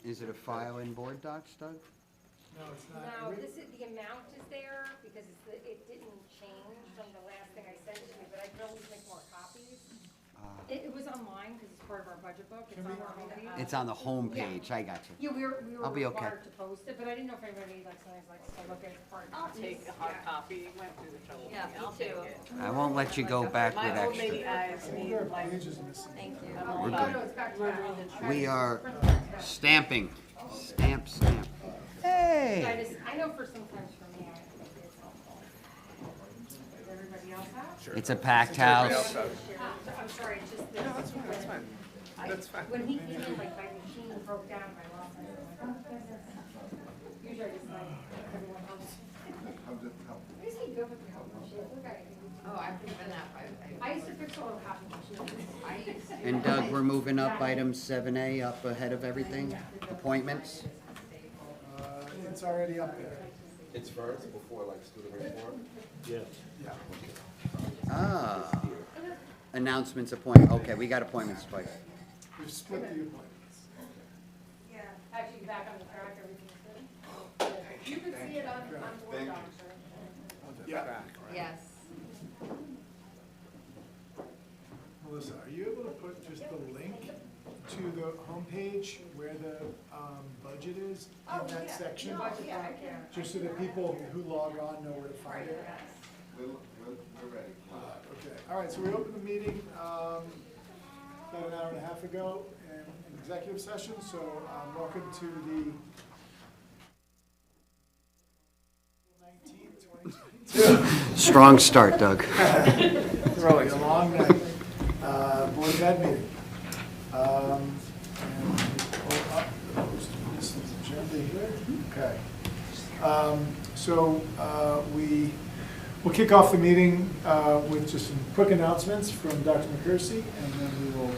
Is it a file in board docs, Doug? No, it's not. No, this is, the amount is there because it didn't change from the last thing I sent you, but I can always make more copies. It was online because it's part of our budget book. It's on our homepage. It's on the home page, I got you. Yeah, we were I'll be okay. required to post it, but I didn't know if anybody sometimes likes to look at it for I'll take a hard copy, went through the trouble. Yeah, I'll me take too. it. I won't let you go back with My old lady extra. eyes need There are like, pages missing. Thank you. I'm all We're about Oh, no, it's back to murdering that. the tree. We are stamping. Stamp, stamp. I Hey! I know for sometimes for me, I think it's helpful. Does everybody else have? It's a packed house. I'm sorry, it's just this. That's fine. That's fine. When he came in, like, my machine broke down, my lost it. I'm like, oh, usually I just like, everyone else. I used to be good with the copy machine. Look, Oh, I've given that. I used to fix all the copy machines. I used to. And Doug, we're moving up item 7A up ahead of everything. Appointments. It's already up there. It's first before like student report? Yeah. Ah. Announcements, appointment. Okay, we got appointments twice. We've split the appointments. Actually, back on the track, everything's good. You can see it on board docs. Yeah. Yes. Melissa, are you able to put just the link to the homepage where the budget is in that section? Just so that people who log on know where to find it? We're ready. Okay, all right, so we opened the meeting about an hour and a half ago in executive session, so welcome to the 19th, 2022. Strong start, Doug. Throwing a long night. Board of Ed meeting. And pull up this agenda here. Okay. So we'll kick off the meeting with just some quick announcements from Dr. McCursey, and then we will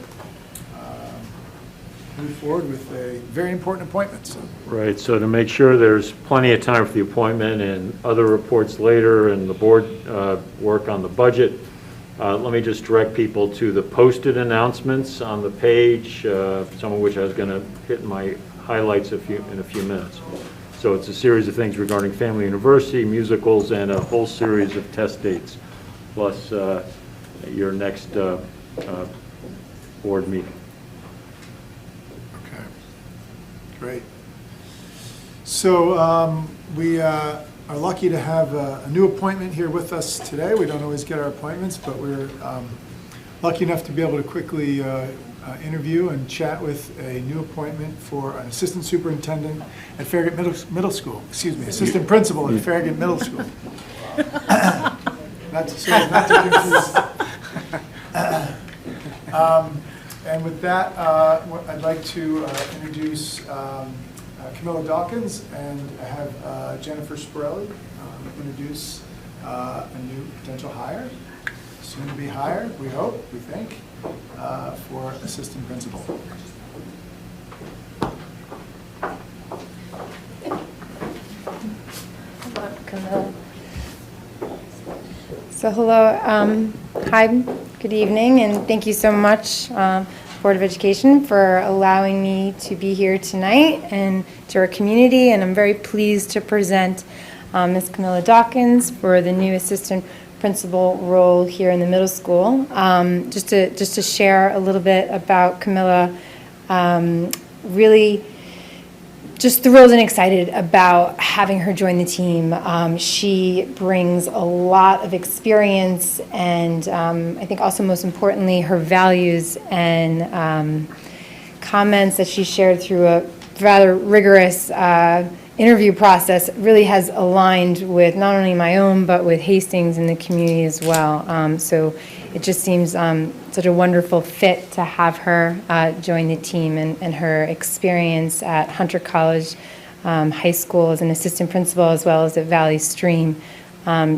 move forward with a very important appointment. So. Right, so to make sure there's plenty of time for the appointment and other reports later and the board work on the budget, let me just direct people to the posted announcements on the page, some of which I was going to hit in my highlights in a few minutes. So it's a series of things regarding Family University, musicals, and a whole series of test dates, plus your next board meeting. Okay, great. So we are lucky to have a new appointment here with us today. We don't always get our appointments, but we're lucky enough to be able to quickly interview and chat with a new appointment for an assistant superintendent at Farragut Middle School. Excuse me, assistant principal at Farragut Middle School. Not to confuse. And with that, I'd like to introduce Camilla Dawkins and have Jennifer Spirelli introduce a new potential hire, soon to be hired, we hope, we think, for assistant principal. Camilla. So hello, hi, good evening, and thank you so much, Board of Education, for allowing me to be here tonight and to our community, and I'm very pleased to present Ms. Camilla Dawkins for the new assistant principal role here in the middle school. Just to share a little bit about Camilla, really just thrilled and excited about having her join the team. She brings a lot of experience and I think also most importantly her values and comments that she shared through a rather rigorous interview process really has aligned with not only my own but with Hastings and the community as well. So it just seems such a wonderful fit to have her join the team, and her experience at Hunter College High School as an assistant principal as well as at Valley Stream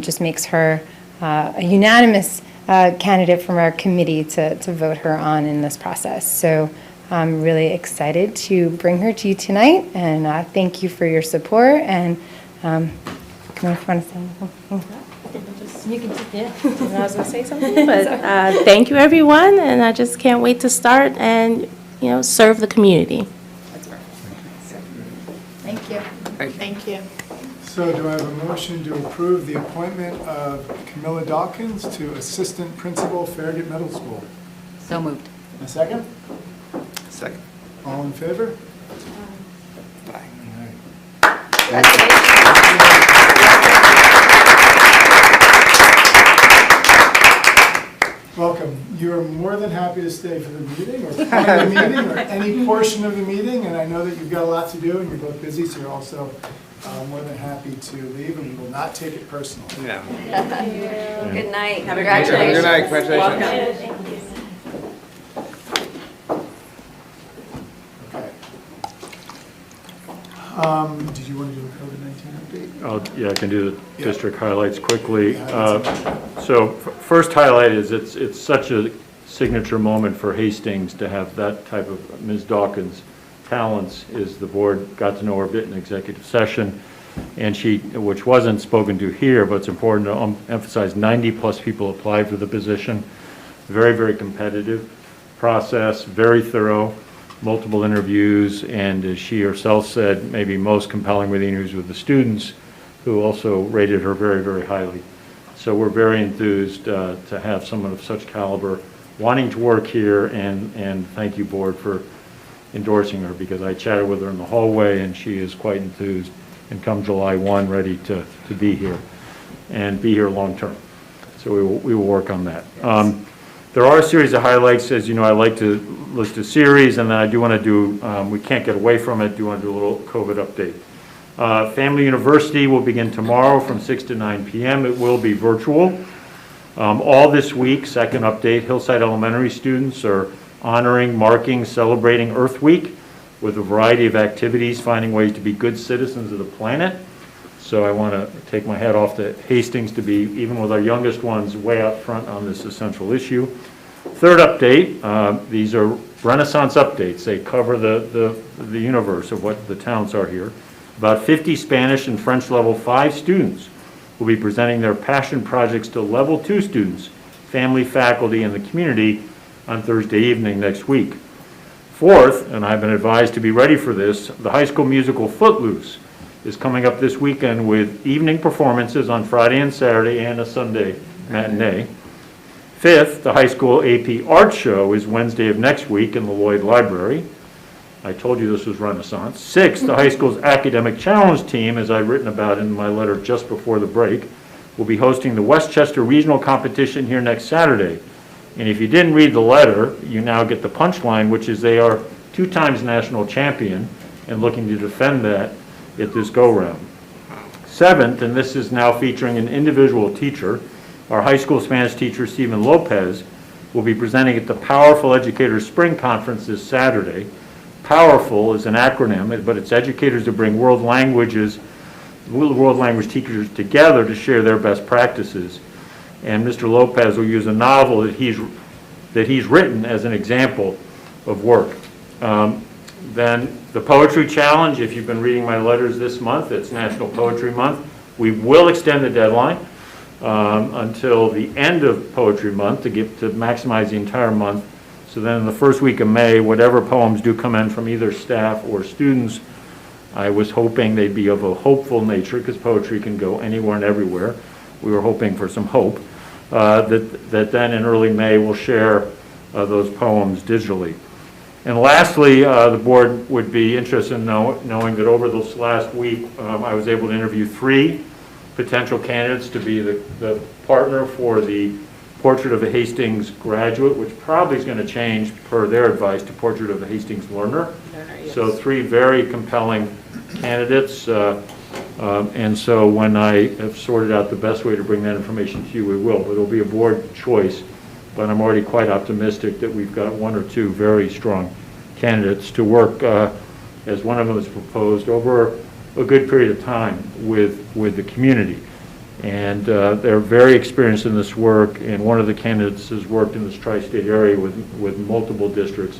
just makes her a unanimous candidate from our committee to vote her on in this process. So I'm really excited to bring her to you tonight, and thank you for your support. And come on, if you want to say anything. You can just, yeah. I was going to say something, but thank you, everyone, and I just can't wait to start and, serve the community. Thank you. So do I have a motion to approve the appointment of Camilla Dawkins to Assistant Principal, Farragut Middle School? So moved. A second? Second. All in favor? Bye. All right. Welcome. You're more than happy to stay for the meeting or part of the meeting or any portion of the meeting, and I know that you've got a lot to do and you're both busy, so you're also more than happy to leave, and we will not take it personally. Yeah. Good night. Good night, congratulations. Okay. Did you want to do a COVID-19 update? Yeah, I can do the Yeah. district highlights quickly. Yeah, So first highlight is it's such a signature moment for Hastings to have that type of Ms. Dawkins' talents. Is the board got to know her a bit in executive session, and she, which wasn't spoken to here, but it's important to emphasize, 90+ people applied for the position. Very, very competitive process, very thorough, multiple interviews, and as she herself said, maybe most compelling were the interviews with the students, who also rated her very, very highly. So we're very enthused to have someone of such caliber wanting to work here, and thank you, board, for endorsing her, because I chatted with her in the hallway and she is quite enthused, and come July 1 ready to be here and be here long term. So we will work on that. There are a series of highlights. As you know, I like to list a series, and then I do want to do, we can't get away from it, do want to do a little COVID update. Family University will begin tomorrow from 6 to 9 p.m. It will be virtual. All this week, second update, Hillside Elementary students are honoring, marking, celebrating Earth Week with a variety of activities, finding ways to be good citizens of the planet. So I want to take my hat off to Hastings to be, even with our youngest ones, way out front on this essential issue. Third update, these are Renaissance updates. They cover the universe of what the towns are here. About 50 Spanish and French level 5 students will be presenting their passion projects to level 2 students, family, faculty, and the community on Thursday evening next week. Fourth, and I've been advised to be ready for this, the high school musical Footloose is coming up this weekend with evening performances on Friday and Saturday and a Sunday matinee. Fifth, the high school AP art show is Wednesday of next week in the Lloyd Library. I told you this was Renaissance. Sixth, the high school's academic challenge team, as I've written about in my letter just before the break, will be hosting the Westchester Regional Competition here next Saturday. And if you didn't read the letter, you now get the punchline, which is they are 2 times national champion and looking to defend that at this go-round. Seventh, and this is now featuring an individual teacher, our high school Spanish teacher, Stephen Lopez, will be presenting at the Powerful Educators Spring Conference this Saturday. POWERFUL is an acronym, but it's educators to bring world language teachers together to share their best practices. And Mr. Lopez will use a novel that he's written as an example of work. Then the Poetry Challenge, if you've been reading my letters this month, it's National Poetry Month. We will extend the deadline until the end of Poetry Month to maximize the entire month. So then in the first week of May, whatever poems do come in from either staff or students, I was hoping they'd be of a hopeful nature, because poetry can go anywhere and everywhere. We were hoping for some hope. That then in early May we'll share those poems digitally. And lastly, the board would be interested in knowing that over this last week, I was able to interview 3 potential candidates to be the partner for the Portrait of a Hastings Graduate, which probably is going to change, per their advice, to Portrait of a Hastings Learner. Yes. So 3 very compelling candidates. And so when I have sorted out the best way to bring that information to you, we will. It'll be a board choice, but I'm already quite optimistic that we've got 1 or 2 very strong candidates to work, as one of them has proposed, over a good period of time with the community. And they're very experienced in this work, and one of the candidates has worked in this tri-state area with multiple districts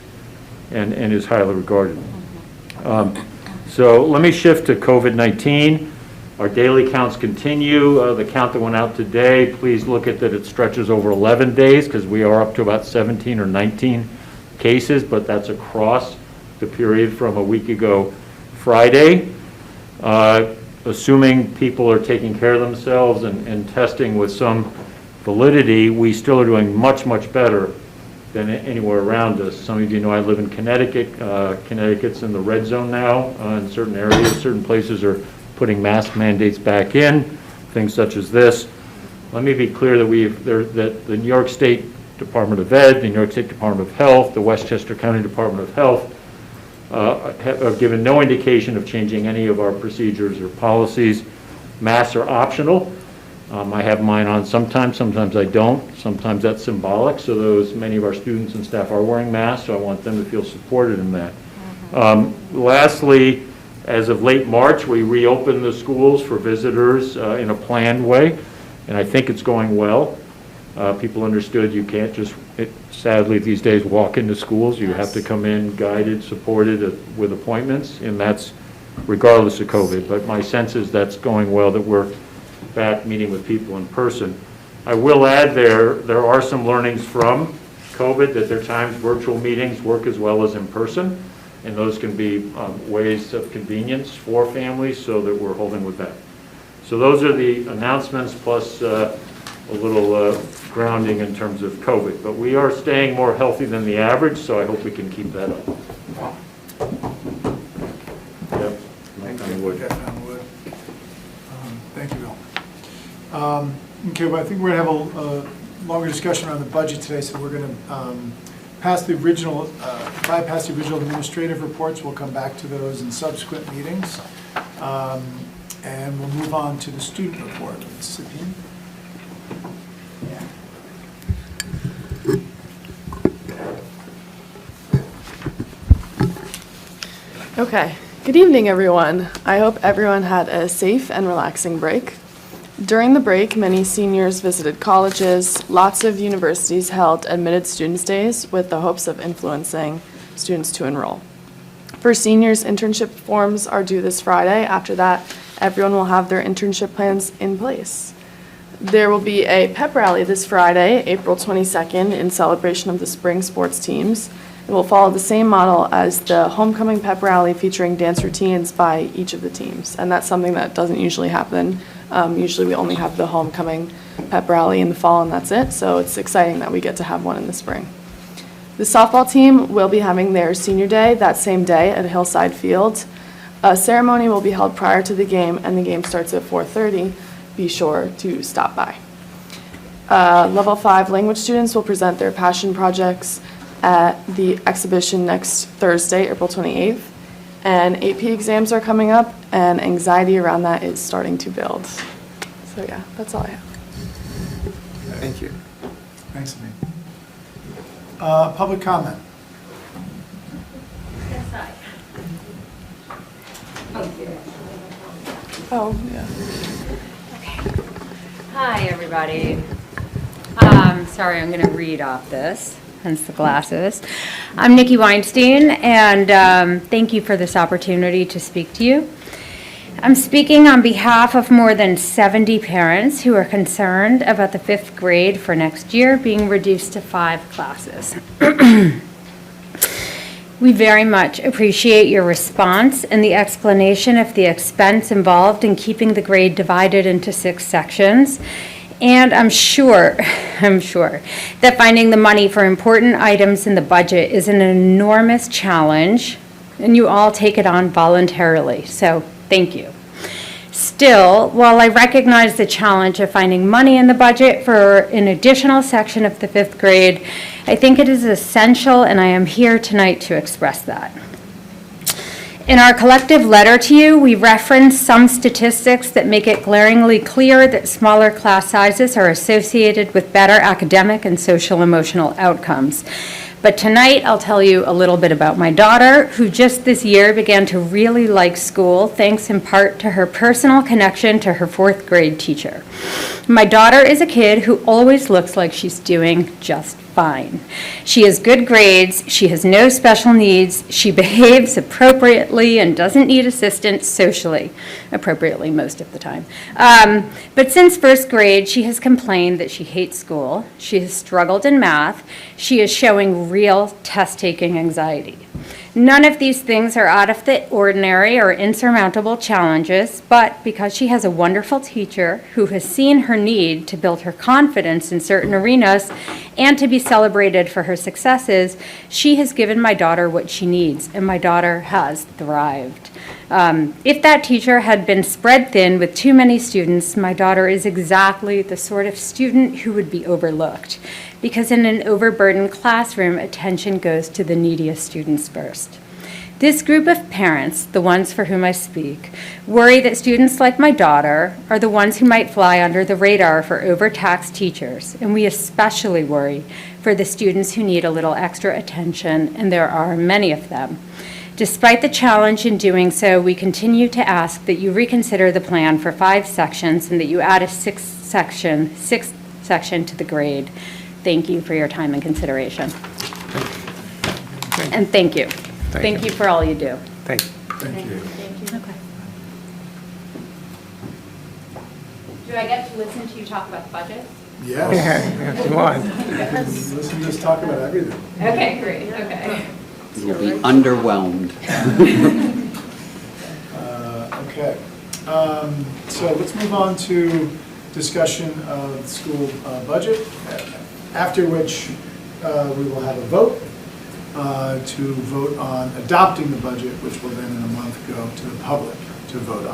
and is highly regarded. So let me shift to COVID-19. Our daily counts continue. The count that went out today, please look at that it stretches over 11 days, because we are up to about 17 or 19 cases, but that's across the period from a week ago Friday. assuming people are taking care of themselves and testing with some validity, we still are doing much, much better than anywhere around us. Some of you know I live in Connecticut. Connecticut's in the red zone now in certain areas. Certain places are putting mask mandates back in, things such as this. Let me be clear that that the New York State Department of Ed, the New York State Department of Health, the Westchester County Department of Health have given no indication of changing any of our procedures or policies. Masks are optional. I have mine on sometimes I don't. Sometimes that's symbolic, so many of our students and staff are wearing masks, so I want them to feel supported in that. Lastly, as of late March, we reopened the schools for visitors in a planned way, and I think it's going well. People understood you can't just, sadly these days, walk into schools. You have to come in guided, supported with appointments, and that's regardless of COVID. But my sense is that's going well, that we're back meeting with people in person. I will add there are some learnings from COVID, that there are times virtual meetings work as well as in person, and those can be ways of convenience for families, so that we're holding with that. So those are the announcements, plus a little grounding in terms of COVID. But we are staying more healthy than the average, so I hope we can keep that up. Yep. Thank you. Thank you, Bill. Okay, well, I think we're going to have a longer discussion around the budget today, so we're going to bypass the original administrative reports. We'll come back to those in subsequent meetings. And we'll move on to the student report. Sabine? Okay, good evening everyone. I hope everyone had a safe and relaxing break. During the break, many seniors visited colleges. Lots of universities held admitted students days with the hopes of influencing students to enroll. For seniors, internship forms are due this Friday. After that, everyone will have their internship plans in place. There will be a pep rally this Friday, April 22nd, in celebration of the spring sports teams. It will follow the same model as the homecoming pep rally, featuring dance routines by each of the teams. And that's something that doesn't usually happen. Usually we only have the homecoming pep rally in the fall, and that's it. So it's exciting that we get to have one in the spring. The softball team will be having their senior day that same day at Hillside Field. A ceremony will be held prior to the game, and the game starts at 4:30. Be sure to stop by. Level 5 language students will present their passion projects at the exhibition next Thursday, April 28th. And AP exams are coming up, and anxiety around that is starting to build. So yeah, that's all I have. Thank you. Thanks, Sabine. Public comment. Oh, yeah. Hi, everybody. Sorry, I'm going to read off this, hence the glasses. I'm Nikki Weinstein, and thank you for this opportunity to speak to you. I'm speaking on behalf of more than 70 parents who are concerned about the 5th grade for next year being reduced to 5 classes. We very much appreciate your response and the explanation of the expense involved in keeping the grade divided into 6 sections. And I'm sure that finding the money for important items in the budget is an enormous challenge, and you all take it on voluntarily, so thank you. Still, while I recognize the challenge of finding money in the budget for an additional section of the 5th grade, I think it is essential, and I am here tonight to express that. In our collective letter to you, we reference some statistics that make it glaringly clear that smaller class sizes are associated with better academic and social emotional outcomes. But tonight, I'll tell you a little bit about my daughter, who just this year began to really like school, thanks in part to her personal connection to her 4th grade teacher. My daughter is a kid who always looks like she's doing just fine. She has good grades, she has no special needs, she behaves appropriately and doesn't need assistance socially, appropriately most of the time. But since 1st grade, she has complained that she hates school, she has struggled in math, she is showing real test-taking anxiety. None of these things are out of the ordinary or insurmountable challenges, but because she has a wonderful teacher who has seen her need to build her confidence in certain arenas and to be celebrated for her successes, she has given my daughter what she needs, and my daughter has thrived. If that teacher had been spread thin with too many students, my daughter is exactly the sort of student who would be overlooked, because in an overburdened classroom, attention goes to the neediest students first. This group of parents, the ones for whom I speak, worry that students like my daughter are the ones who might fly under the radar for overtaxed teachers, and we especially worry for the students who need a little extra attention, and there are many of them. Despite the challenge in doing so, we continue to ask that you reconsider the plan for 5 sections and that you add a sixth section to the grade. Thank you for your time and consideration. And thank you. Thank you for all you do. Thank you. Thank you. Okay. Do I get to listen to you talk about the budget? Yes. Yeah, if you want. Listen to us talk about everything. Okay, great, okay. You'll be underwhelmed. Okay. So let's move on to discussion of the school budget, after which we will have a vote to vote on adopting the budget, which will then in a month go to the public to vote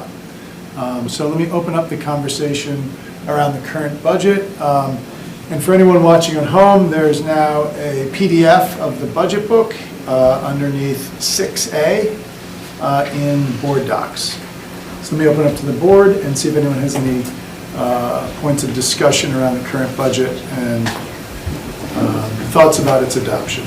on. So let me open up the conversation around the current budget. And for anyone watching at home, there's now a PDF of the budget book underneath 6A in board docs. So let me open up to the board and see if anyone has any points of discussion around the current budget and thoughts about its adoption.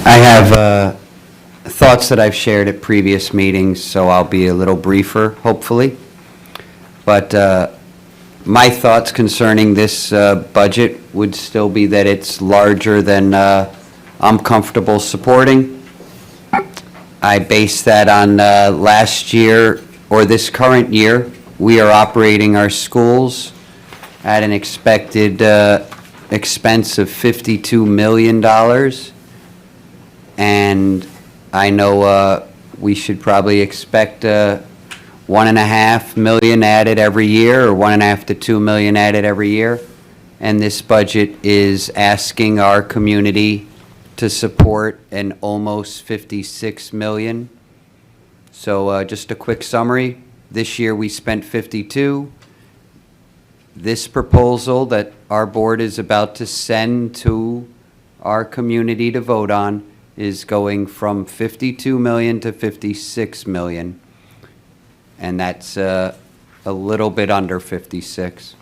I have thoughts that I've shared at previous meetings, so I'll be a little briefer, hopefully. But my thoughts concerning this budget would still be that it's larger than I'm comfortable supporting. I base that on last year, or this current year, we are operating our schools at an expected expense of $52 million. And I know we should probably expect $1.5 million added every year, or $1.5 to $2 million added every year. And this budget is asking our community to support an almost $56 million. So just a quick summary. This year we spent 52. This proposal that our board is about to send to our community to vote on is going from 52 million to 56 million. And that's a little bit under 56.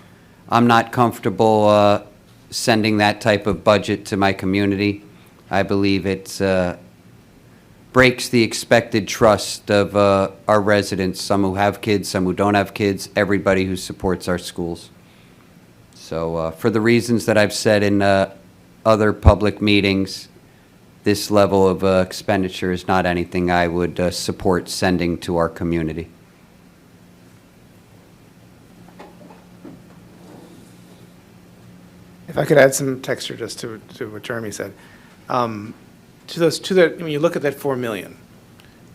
I'm not comfortable sending that type of budget to my community. I believe it breaks the expected trust of our residents, some who have kids, some who don't have kids, everybody who supports our schools. So for the reasons that I've said in other public meetings, this level of expenditure is not anything I would support sending to our community. If I could add some texture just to what Jeremy said. When you look at that 4 million,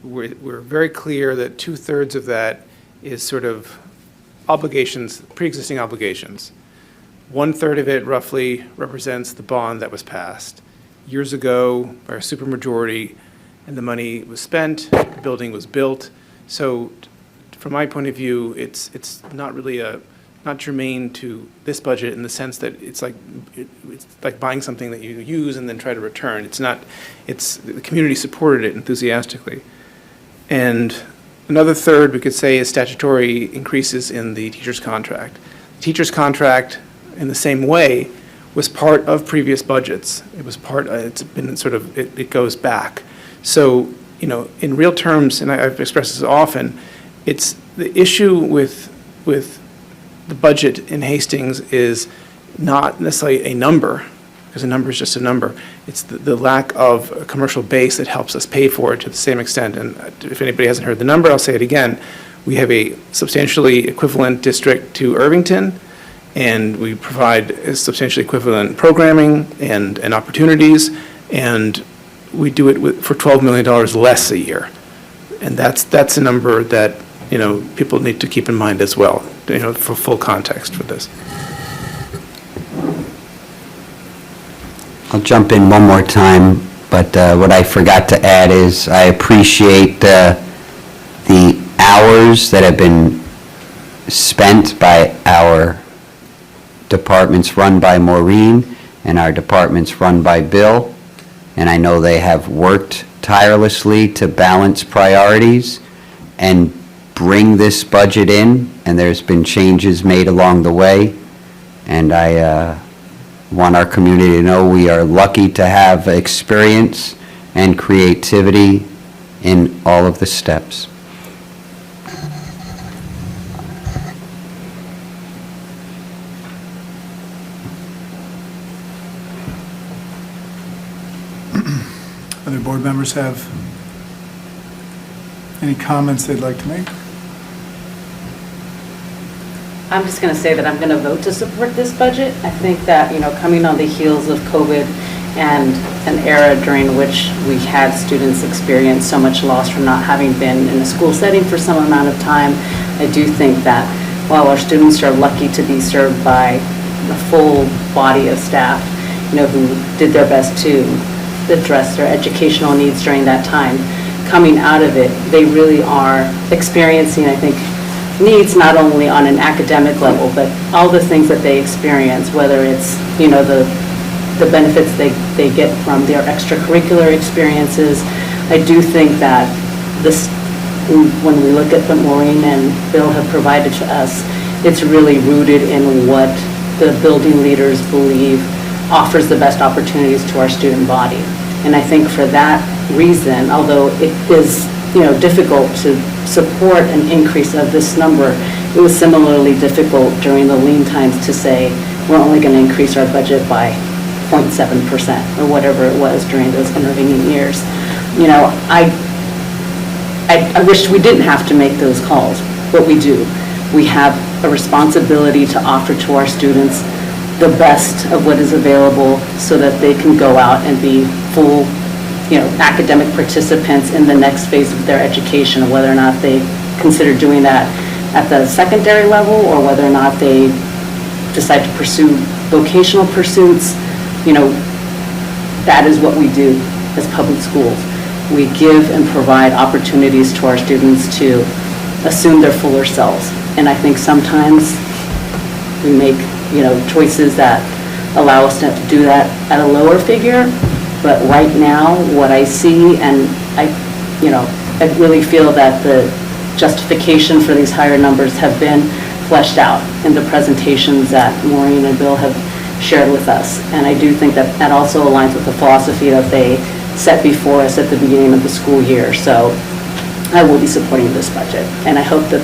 we're very clear that 2/3 of that is sort of obligations, pre-existing obligations. 1/3 of it roughly represents the bond that was passed years ago by a supermajority, and the money was spent, the building was built. So from my point of view, it's not really not germane to this budget in the sense that it's like buying something that you use and then try to return. The community supported it enthusiastically. And another third, we could say, is statutory increases in the teacher's contract. The teacher's contract, in the same way, was part of previous budgets. It was it's been sort of, it goes back. So, in real terms, and I've expressed this often, it's the issue with the budget in Hastings is not necessarily a number, because a number is just a number. It's the lack of a commercial base that helps us pay for it to the same extent. And if anybody hasn't heard the number, I'll say it again. We have a substantially equivalent district to Irvington, and we provide substantially equivalent programming and opportunities, and we do it for $12 million less a year. And that's a number that, people need to keep in mind as well, for full context for this. I'll jump in one more time, but what I forgot to add is I appreciate the hours that have been spent by our departments run by Maureen and our departments run by Bill, and I know they have worked tirelessly to balance priorities and bring this budget in, and there's been changes made along the way, and I want our community to know we are lucky to have experience and creativity in all of the steps. Other board members have any comments they'd like to make? I'm just going to say that I'm going to vote to support this budget. I think that, coming on the heels of COVID and an era during which we had students experience so much loss from not having been in a school setting for some amount of time, I do think that while our students are lucky to be served by a full body of staff, who did their best to address their educational needs during that time, coming out of it, they really are experiencing, I think, needs not only on an academic level, but all the things that they experience, whether it's, the benefits they get from their extracurricular experiences. I do think that this, when we look at what Maureen and Bill have provided to us, it's really rooted in what the building leaders believe offers the best opportunities to our student body. And I think for that reason, although it is, difficult to support an increase of this number, it was similarly difficult during the lean times to say, we're only going to increase our budget by 0.7% or whatever it was during those intervening years. I wish we didn't have to make those calls, but we do. We have a responsibility to offer to our students the best of what is available so that they can go out and be full, academic participants in the next phase of their education, whether or not they consider doing that at the secondary level or whether or not they decide to pursue vocational pursuits. That is what we do as public schools. We give and provide opportunities to our students to assume their fuller selves. And I think sometimes we make, choices that allow us to do that at a lower figure. But right now, what I see, and I really feel that the justification for these higher numbers have been fleshed out in the presentations that Maureen and Bill have shared with us. And I do think that that also aligns with the philosophy that they set before us at the beginning of the school year. So I will be supporting this budget. And I hope that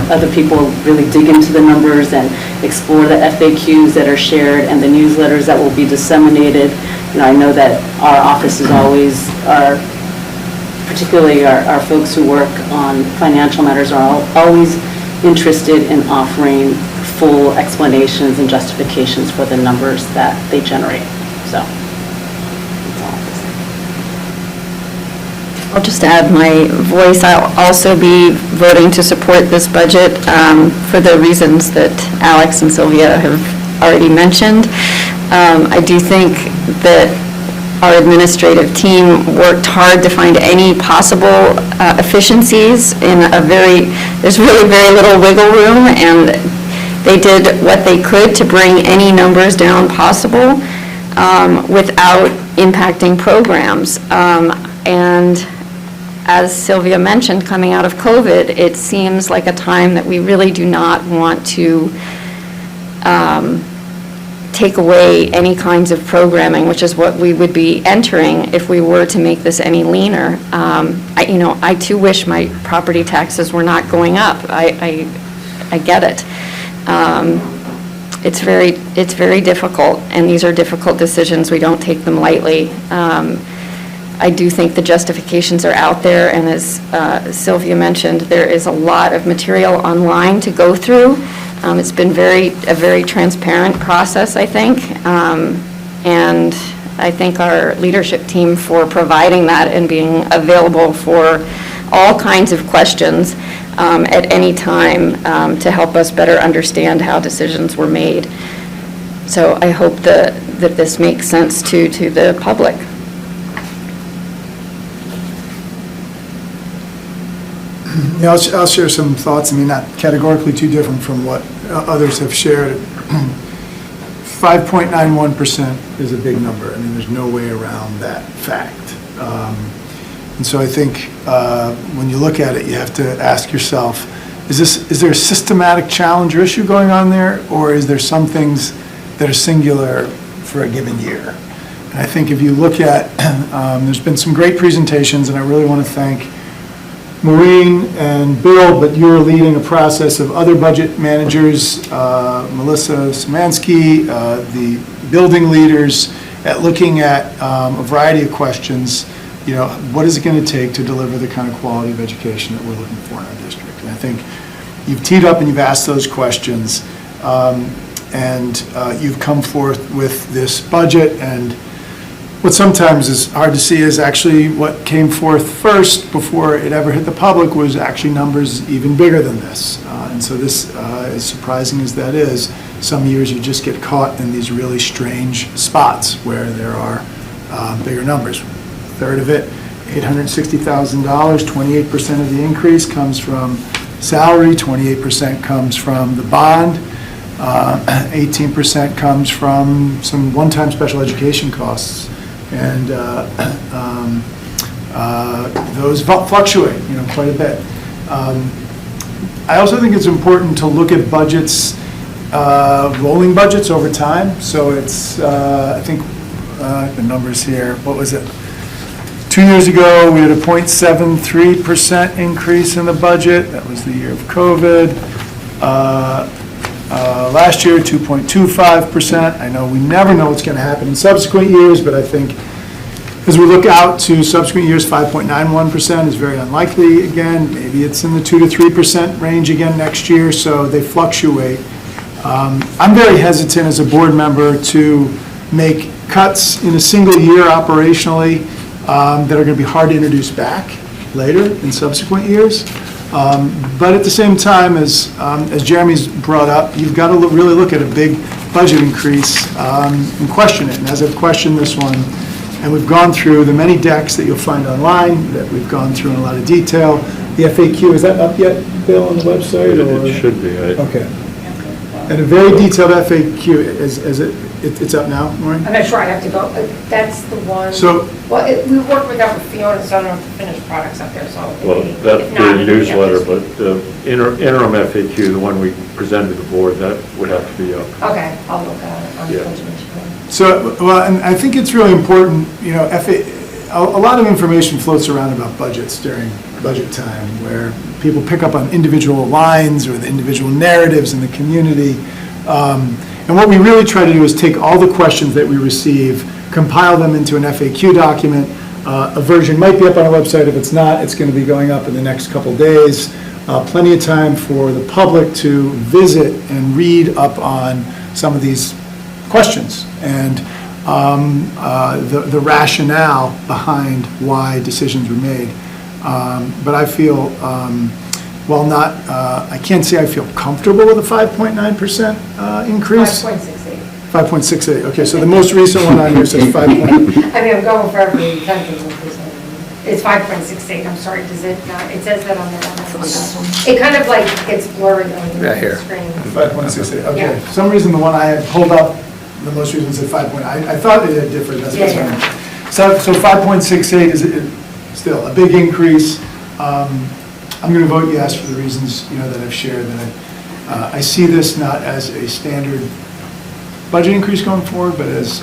other people really dig into the numbers and explore the FAQs that are shared and the newsletters that will be disseminated. I know that our offices always are, particularly our folks who work on financial matters, are always interested in offering full explanations and justifications for the numbers that they generate. So, that's all I have to say. I'll just add my voice. I'll also be voting to support this budget for the reasons that Alex and Sylvia have already mentioned. I do think that our administrative team worked hard to find any possible efficiencies there's really very little wiggle room, and they did what they could to bring any numbers down possible without impacting programs. And as Sylvia mentioned, coming out of COVID, it seems like a time that we really do not want to take away any kinds of programming, which is what we would be entering if we were to make this any leaner. I too wish my property taxes were not going up. I get it. It's very difficult, and these are difficult decisions. We don't take them lightly. I do think the justifications are out there, and as Sylvia mentioned, there is a lot of material online to go through. It's been a very transparent process, I think, and I thank our leadership team for providing that and being available for all kinds of questions at any time to help us better understand how decisions were made. So I hope that this makes sense to the public. Yeah, I'll share some thoughts. I mean, not categorically too different from what others have shared. 5.91% is a big number. I mean, there's no way around that fact. And so I think when you look at it, you have to ask yourself, is there a systematic challenge or issue going on there, or is there some things that are singular for a given year? And I think if you look at, there's been some great presentations, and I really want to thank Maureen and Bill, but you're leading a process of other budget managers, Melissa Szymanski, the building leaders, at looking at a variety of questions. You know, what is it going to take to deliver the kind of quality of education that we're looking for in our district? And I think you've teed up and you've asked those questions, and you've come forth with this budget. And what sometimes is hard to see is actually what came forth first before it ever hit the public was actually numbers even bigger than this. And so this, as surprising as that is, some years you just get caught in these really strange spots where there are bigger numbers. A third of it, $860,000, 28% of the increase comes from salary, 28% comes from the bond, 18% comes from some one-time special education costs. And those fluctuate, you know, quite a bit. I also think it's important to look at budgets, rolling budgets over time. So it's, I think, the numbers here, what was it? 2 years ago, we had a 0.73% increase in the budget. That was the year of COVID. Last year, 2.25%. I know we never know what's going to happen in subsequent years, but I think as we look out to subsequent years, 5.91% is very unlikely again. Maybe it's in the 2 to 3% range again next year, so they fluctuate. I'm very hesitant as a board member to make cuts in a single year operationally that are going to be hard to introduce back later in subsequent years. But at the same time, as Jeremy's brought up, you've got to really look at a big budget increase and question it. And as I've questioned this one, and we've gone through the many decks that you'll find online that we've gone through in a lot of detail. The FAQ, is that up yet, Bill, on the website? It should be. Okay. And a very detailed FAQ, it's up now, Maureen? I'm not sure, I have to go, that's the one. So- Well, we work with that with Fiona, so I don't have the finished products up there, so. Well, if that's not, the we can get newsletter, this. but the interim FAQ, the one we presented to the board, that would have to be up. Okay, I'll look at it on the Yeah. budget. So, well, and I think it's really important, you know, a lot of information floats around about budgets during budget time, where people pick up on individual lines or the individual narratives in the community. And what we really try to do is take all the questions that we receive, compile them into an FAQ document. A version might be up on our website. If it's not, it's going to be going up in the next couple days. Plenty of time for the public to visit and read up on some of these questions and the rationale behind why decisions were made. But I feel, while not, I can't say I feel comfortable with a 5.9% increase. 5.68. 5.68, okay, so the most recent one on here says 5. I mean, I'm going for every country increase. It's 5.68, I'm sorry, does it not, it says that on the one. It kind of like gets blurry on the screen. 5.68, okay. Yeah. For some reason, the one I had pulled up, the most recent said 5. I thought it had different, that's what's Yeah, funny. So 5.68 is still a big increase. I'm going to vote yes for the reasons, you know, that I've shared, that I see this not as a standard budget increase going forward, but as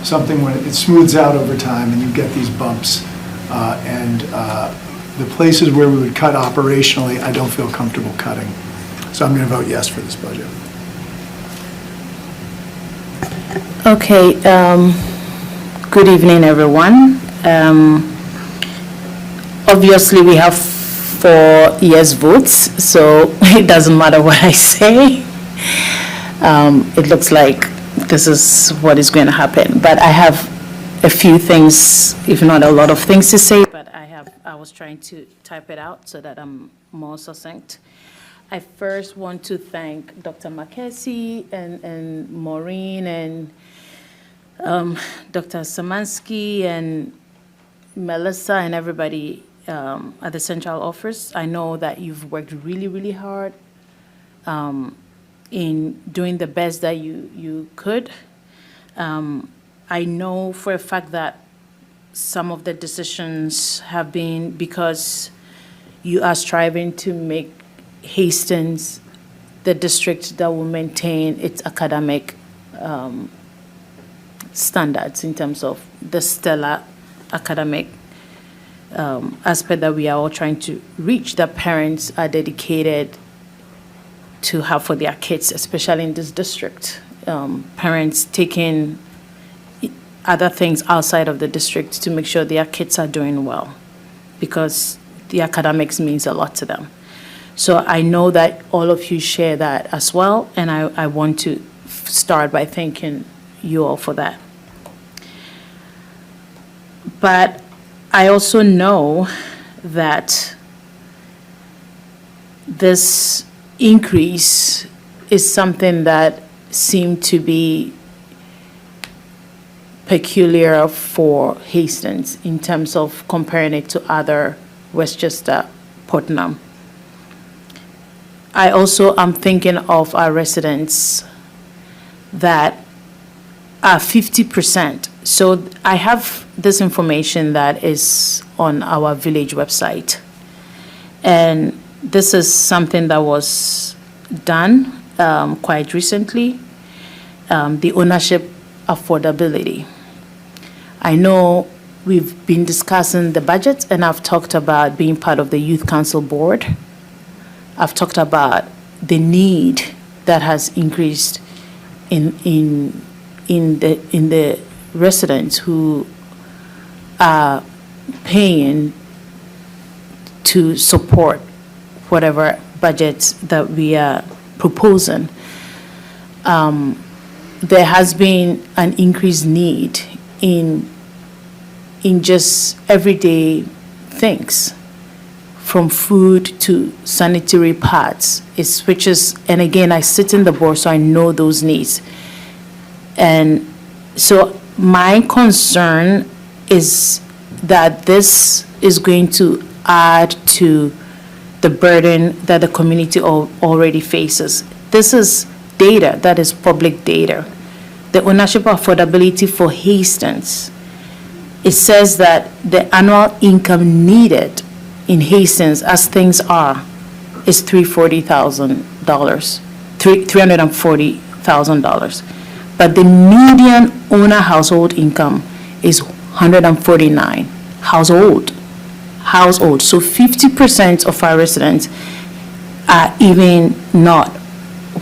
something when it smooths out over time and you get these bumps. And the places where we would cut operationally, I don't feel comfortable cutting. So I'm going to vote yes for this budget. Okay, good evening, everyone. Obviously, we have 4 yes votes, so it doesn't matter what I say. It looks like this is what is going to happen. But I have a few things, if not a lot of things to say, but I was trying to type it out so that I'm more succinct. I first want to thank Dr. Makesi and Maureen and Dr. Samansky and Melissa and everybody at the central office. I know that you've worked really, really hard in doing the best that you could. I know for a fact that some of the decisions have been because you are striving to make Hastings the district that will maintain its academic standards in terms of the stellar academic aspect that we are all trying to reach, that parents are dedicated to have for their kids, especially in this district. Parents taking other things outside of the district to make sure their kids are doing well, because the academics means a lot to them. So I know that all of you share that as well, and I want to start by thanking you all for that. But I also know that this increase is something that seemed to be peculiar for Hastings in terms of comparing it to other Westchester, Putnam. I also am thinking of our residents that are 50%. So I have this information that is on our village website. And this is something that was done quite recently, the ownership affordability. I know we've been discussing the budget, and I've talked about being part of the Youth Council Board. I've talked about the need that has increased in the residents who are paying to support whatever budgets that we are proposing. There has been an increased need in just everyday things, from food to sanitary pads. It switches, and again, I sit in the board, so I know those needs. And so my concern is that this is going to add to the burden that the community already faces. This is data that is public data. The ownership affordability for Hastings, it says that the annual income needed in Hastings, as things are, is $340,000. But the median owner household income is $149,000 household. So 50% of our residents are even not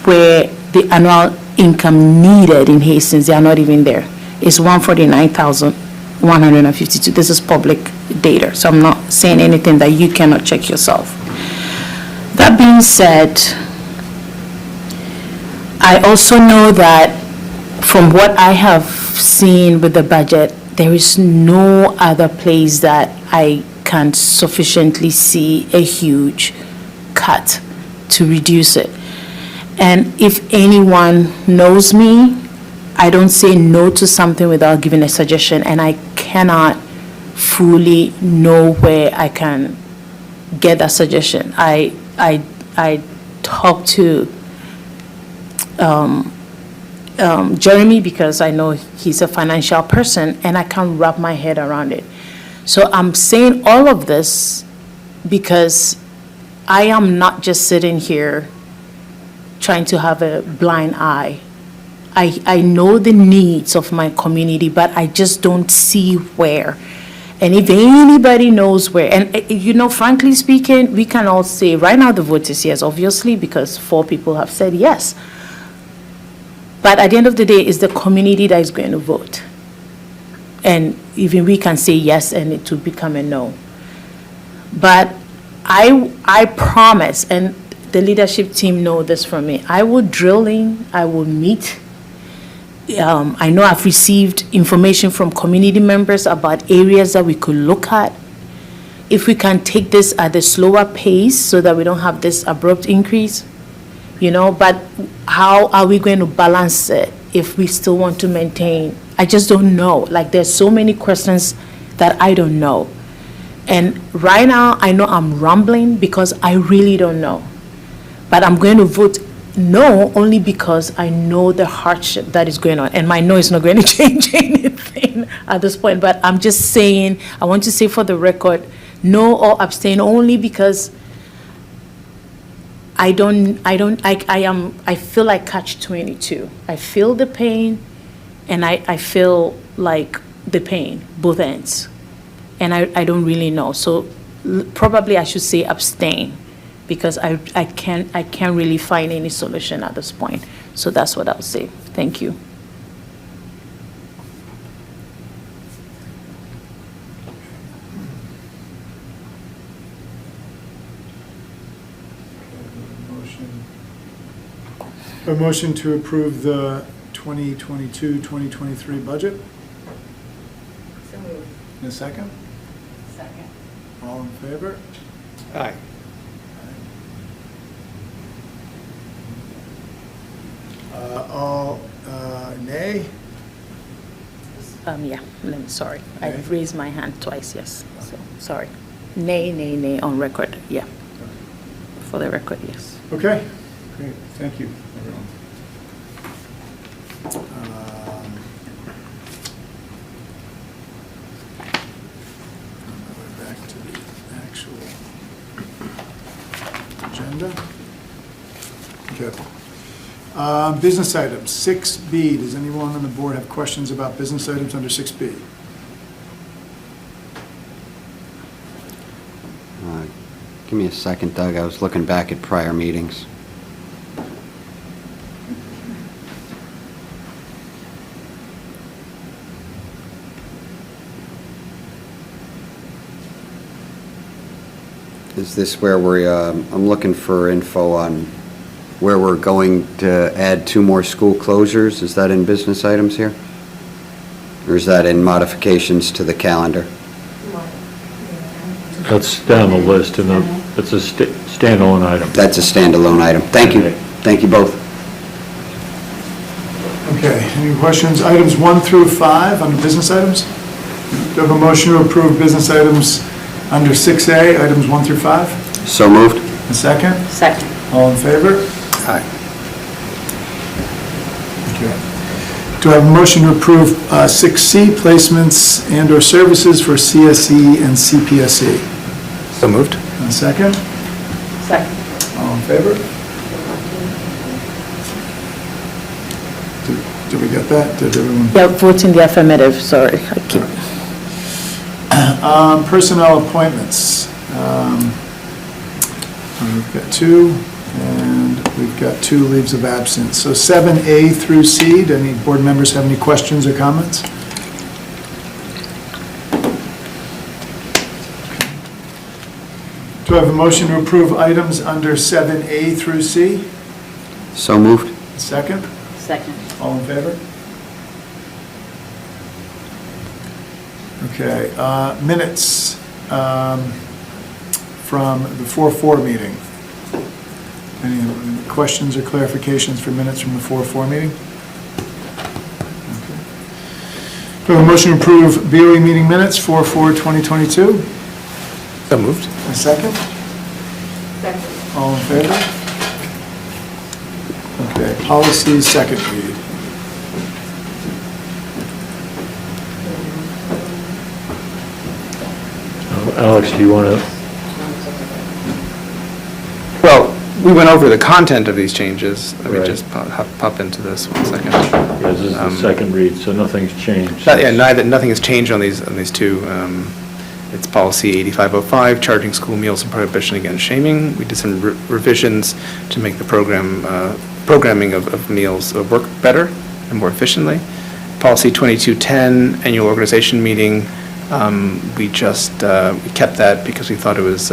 where the annual income needed in Hastings. They are not even there. It's $149,152. This is public data, so I'm not saying anything that you cannot check yourself. That being said, I also know that from what I have seen with the budget, there is no other place that I can sufficiently see a huge cut to reduce it. And if anyone knows me, I don't say no to something without giving a suggestion, and I cannot fully know where I can get that suggestion. I talked to Jeremy, because I know he's a financial person, and I can't wrap my head around it. So I'm saying all of this because I am not just sitting here trying to have a blind eye. I know the needs of my community, but I just don't see where. And if anybody knows where, and frankly speaking, we can all say right now the vote is yes, obviously, because 4 people have said yes. But at the end of the day, it's the community that is going to vote. And even we can say yes and it will become a no. But I promise, and the leadership team know this from me, I will drill in, I will meet. I know I've received information from community members about areas that we could look at. If we can take this at a slower pace so that we don't have this abrupt increase, but how are we going to balance it if we still want to maintain? I just don't know. Like, there's so many questions that I don't know. And right now, I know I'm rambling because I really don't know. But I'm going to vote no only because I know the hardship that is going on. And my no is not going to change anything at this point. But I'm just saying, I want to say for the record, no or abstain only because I feel like catch-22. I feel the pain and I feel like the pain, both ends. And I don't really know. So probably I should say abstain because I can't really find any solution at this point. So that's what I'll say. Thank you. A motion to approve the 2022-2023 budget? So moved. In a second? Second. All in favor? Aye. All nay? Yeah, sorry. Nay? I've raised my hand twice, yes. So, sorry. Nay on record, yeah. For the record, yes. Okay, great, thank you, everyone. Back to the actual agenda. Okay. Business items, 6B. Does anyone on the board have questions about business items under 6B? Give me a second, Doug. I was looking back at prior meetings. Is this where I'm looking for info on where we're going to add 2 more school closures? Is that in business items here? Or is that in modifications to the calendar? That's down the list, and it's a standalone item. That's a standalone item. Thank you. Okay. Thank you both. Okay, any questions? Items 1 through 5 under business items? Do you have a motion to approve business items under 6A, items 1 through 5? So moved? A second? Second. All in favor? Aye. Okay. Do I have a motion to approve 6C, placements and/or services for CSE and CPSE? So moved. A second? Second. All in favor? Did we get that? Did everyone? Yeah, vote in the affirmative, sorry. I keep. Personnel appointments. We've got 2, and we've got 2 leaves of absence. So 7A through C, do any board members have any questions or comments? Do I have a motion to approve items under 7A through C? So moved? Second? Second. All in favor? Okay, minutes from the 4-4 meeting. Any questions or clarifications for minutes from the 4-4 meeting? Okay. Do I have a motion to approve BOE meeting minutes 4-4-2022? So moved. A second? Second. All in favor? Okay, policy second read. Alex, do you want to? Well, we went over the content of these changes. Let me Right. just pop into this 1 second. This is the second read, so nothing's changed. Nothing has changed on these 2. It's policy 8505, charging school meals and prohibition against shaming. We did some revisions to make the programming of meals work better and more efficiently. Policy 2210, annual organization meeting, we kept that because we thought it was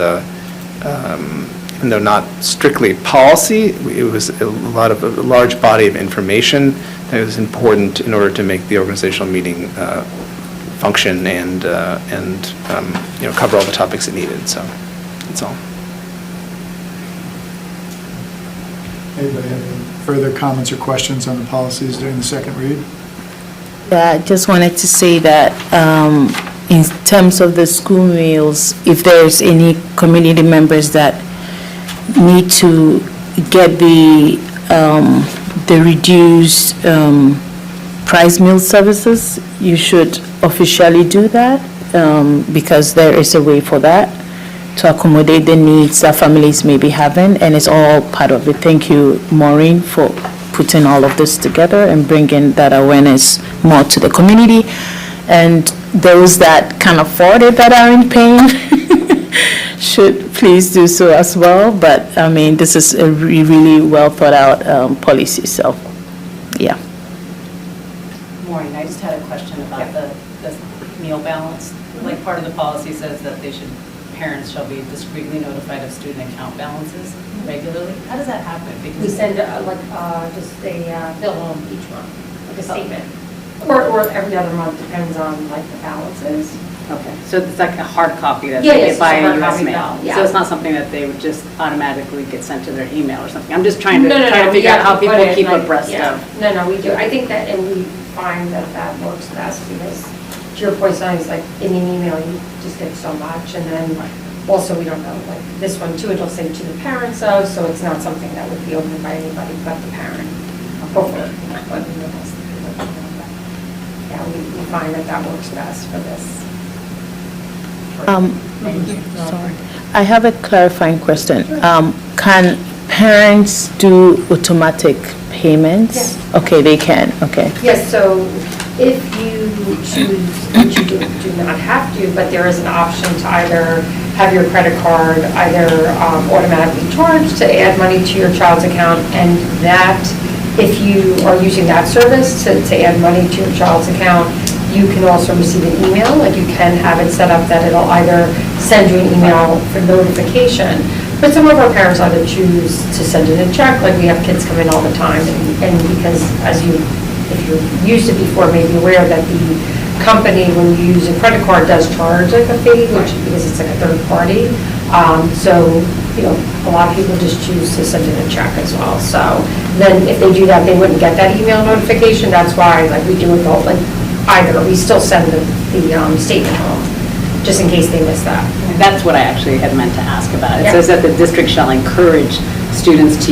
even though not strictly policy, it was a large body of information that was important in order to make the organizational meeting function and cover all the topics it needed, so that's all. Anybody have any further comments or questions on the policies during the second read? Yeah, I just wanted to say that in terms of the school meals, if there's any community members that need to get the reduced price meal services, you should officially do that because there is a way for that to accommodate the needs that families may be having, and it's all part of it. Thank you, Maureen, for putting all of this together and bringing that awareness more to the community. And those that can afford it that are in pain should please do so as well. But, I mean, this is a really well thought out policy, so, yeah. Maureen, I just had a question about the meal balance. Like, part of the policy says that parents shall be discreetly notified of student account balances regularly. How does that happen? We Because send just a bill home each month, like a statement. Or every other month, depends on like the balances. Okay, so it's like a hard copy that Yeah, they yeah, get it's by just a hard US copy mail. bill, yeah. So it's not something that they would just automatically get sent to their email or something. I'm just trying to No, figure out how we people have to put it, keep like, abreast yeah. of. No, we do. I think that, and we find that works best because to your point, sometimes like in an email, you just get so much and then also we don't know, like this one too, it'll say to the parents of, so it's not something that would be opened by anybody but the parent. Hopefully, but we know most of the people don't know that. Yeah, we find that works best for this. Sorry. I have a clarifying question. Can parents do automatic payments? Yes. Okay, they can, okay. Yes, so if you choose, which you do not have to, but there is an option to either have your credit card either automatically charged to add money to your child's account, and that, if you are using that service to add money to your child's account, you can also receive an email, like you can have it set up that it'll either send you an email for notification, but some of our parents either choose to send it in check, like we have kids come in all the time, and because if you're used it before, may be aware that the company, when you use a credit card, does charge like a fee, because it's like a third party. So, a lot of people just choose to send it in check as well. So then if they do that, they wouldn't get that email notification. That's why, like, we do it both, like, either. We still send the statement home, just in case they miss that. That's what I actually had meant to ask about. It Yeah. says that the district shall encourage students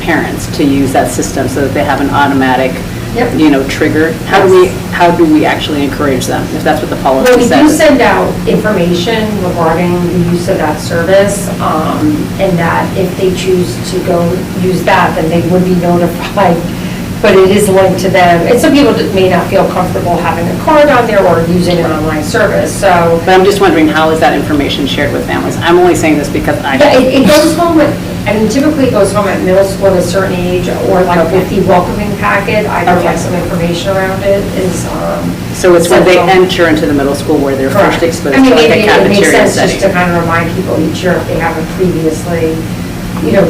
parents to use that system so that they have an automatic, Yep. trigger. How do we actually encourage them, if that's what the Well, policy we do says? send out information regarding the use of that service, and that if they choose to go use that, then they would be notified, but it is linked to them. And some people may not feel comfortable having a card on there or using an online service, so. But I'm just wondering, how is that information shared with families? I'm only saying this because Yeah, it goes home typically it goes home at middle school at a certain age, or like with the welcoming packet, either Okay. like some information around it is, So it's when they sent home. enter into the middle school where they're first Correct. exposed I mean, to like maybe a it makes cafeteria sense just to setting. kind of remind people each year if they haven't previously,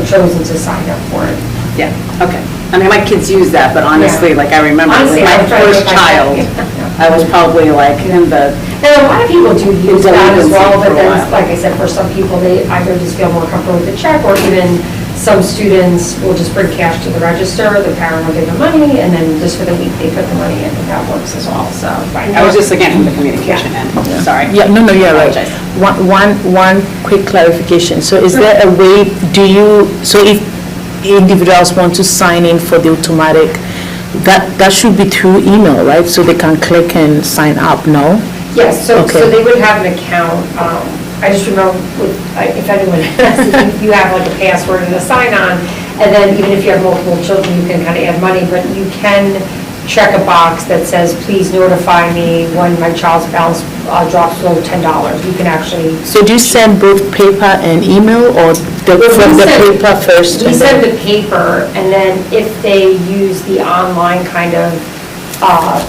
chosen to sign up for it. Yeah, okay. I mean, my kids use that, but honestly, Yeah. like, I remember with Honestly, my I tried to first find child, that. I was probably like in the, And a lot of people do use that as well, but For a then, while. like I said, for some people, they either just feel more comfortable with the check, or even some students will just bring cash to the register, the parent will give them money, and then just for the week, they put the money in, and that works as well, so. I was just, again, from the communication end, sorry. Yeah, no, you're right. Apologize. One quick clarification. So is there a way, so if individuals want to sign in for the automatic, that should be through email, right? So they can click and sign up, no? Yes, so Okay. they would have an account. I just remember, if anyone has, you have like a password and a sign-on, and then even if you have multiple children, you can kind of add money, but you can check a box that says, please notify me when my child's balance drops below $10. You can actually. So do you send both paper and email, or from the paper first? We and send then- the paper, and then if they use the online kind of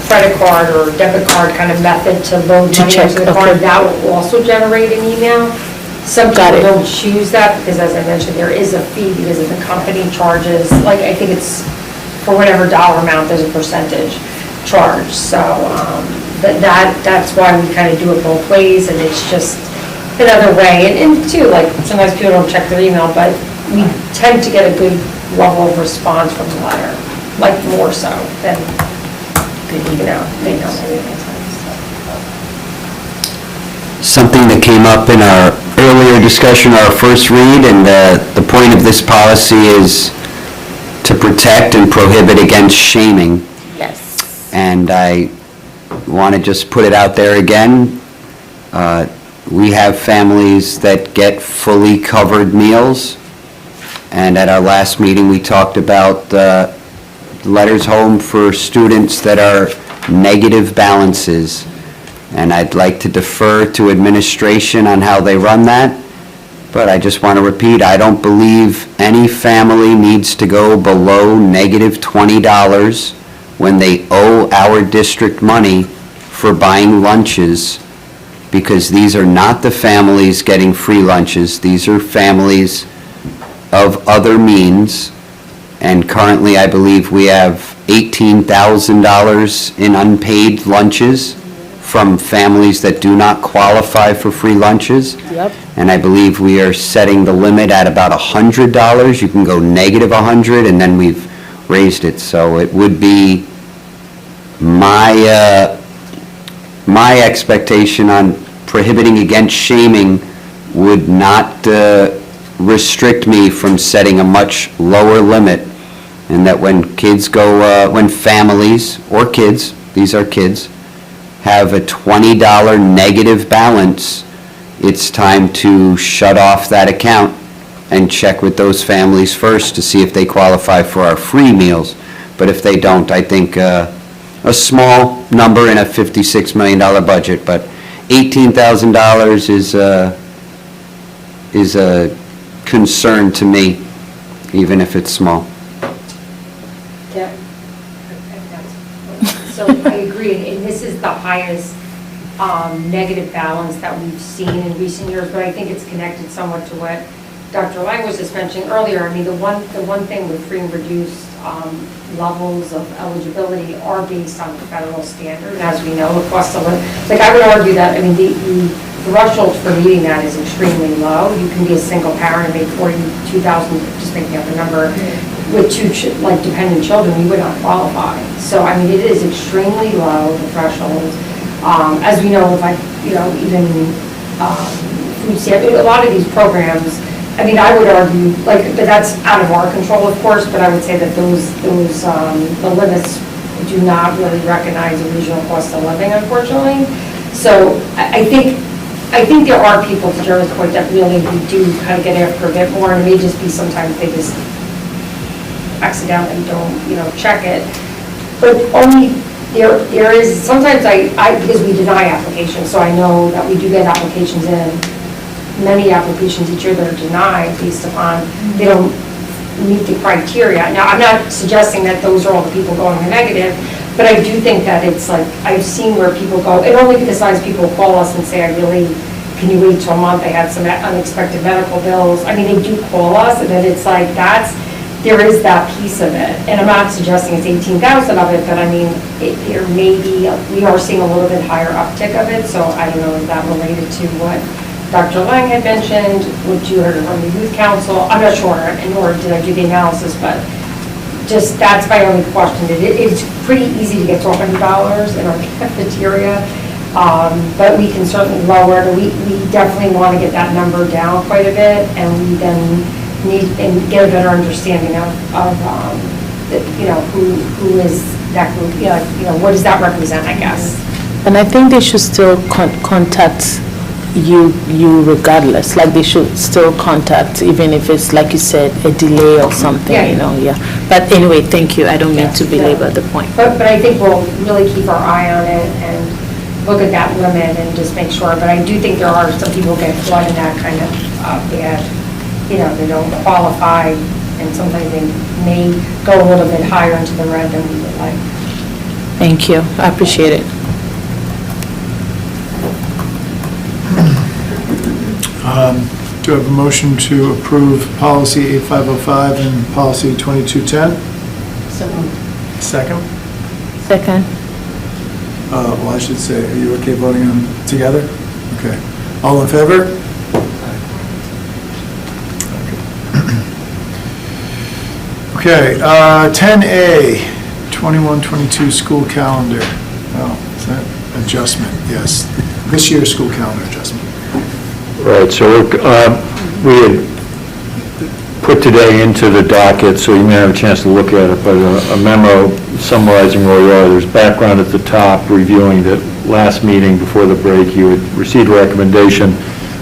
credit card or debit card kind of method to load To money check, into the card, okay. that will also generate an email. Some Got people it. don't choose that because, as I mentioned, there is a fee because of the company charges, like, I think it's for whatever dollar amount, there's a percentage charge. So that's why we kind of do it both ways, and it's just another way. And too, like, sometimes people don't check their email, but we tend to get a good level of response from the letter, like more so than, you know, they know anything. Something that came up in our earlier discussion, our first read, and the point of this policy is to protect and prohibit against shaming. Yes. And I want to just put it out there again. We have families that get fully covered meals, and at our last meeting, we talked about letters home for students that are negative balances. And I'd like to defer to administration on how they run that. But I just want to repeat, I don't believe any family needs to go below negative $20 when they owe our district money for buying lunches, because these are not the families getting free lunches. These are families of other means. And currently, I believe we have $18,000 in unpaid lunches from families that do not qualify for free lunches. Yep. And I believe we are setting the limit at about $100. You can go negative 100, and then we've raised it. So it would be my expectation on prohibiting against shaming would not restrict me from setting a much lower limit, and that when kids go, when families or kids, these are kids, have a $20 negative balance, it's time to shut off that account and check with those families first to see if they qualify for our free meals. But if they don't, I think a small number in a $56 million budget, but $18,000 is a concern to me, even if it's small. Yeah. So I agree, and this is the highest negative balance that we've seen in recent years, but I think it's connected somewhat to what Dr. Lang was just mentioning earlier. I mean, the one thing with free and reduced levels of eligibility are based on the federal standard, and as we know, the cost of living, like, I would argue that, I mean, the threshold for meeting that is extremely low. You can be a single parent and make $42,000, just making up a number, with two dependent children, you would not qualify. So, I mean, it is extremely low, the threshold. As we know, with even food stamp, a lot of these programs, I mean, I would argue, but that's out of our control, of course, but I would say that those the limits do not really recognize the regional cost of living, unfortunately. So I think there are people, to Jeremy's point, that really do kind of get after a bit more, and it may just be sometimes they just accidentally don't, check it. But only, there is, sometimes because we deny applications, so I know that we do get applications in, many applications each year that are denied based upon they don't meet the criteria. Now, I'm not suggesting that those are all the people going to negative, but I do think that it's like, I've seen where people go, and only because sometimes people call us and say, can you wait till a month? I had some unexpected medical bills. I mean, they do call us, and then it's like, there is that piece of it. And I'm not suggesting it's 18,000 of it, but I mean, there may be, we are seeing a little bit higher uptick of it, so I don't know if that related to what Dr. Lang had mentioned, what you heard from the youth council. I'm not sure, nor did I do the analysis, but just, that's my only question. It's pretty easy to get to $100 in our cafeteria, but we can certainly lower it. We definitely want to get that number down quite a bit, and we then need and get a better understanding of who is that group, what does that represent, I guess. And I think they should still contact you regardless, like they should still contact, even if it's, like you said, a delay or something, Yeah. But anyway, thank you, I don't mean to belabor the point. But I think we'll really keep our eye on it and look at that limit and just make sure. But I do think there are some people get caught in that kind of bad, they don't qualify, and sometimes they may go a little bit higher into the red than we would like. Thank you, I appreciate it. Do I have a motion to approve policy 8505 and policy 2210? Second? Second. Well, I should say, are you okay voting on together? Okay. All in favor? Okay, 10A, 21-22 school calendar. Oh, is that adjustment? Yes. This year's school calendar adjustment. Right, so we had put today into the docket, so you may have a chance to look at it, but a memo summarizing where we are. There's background at the top, reviewing that last meeting before the break, you had received a recommendation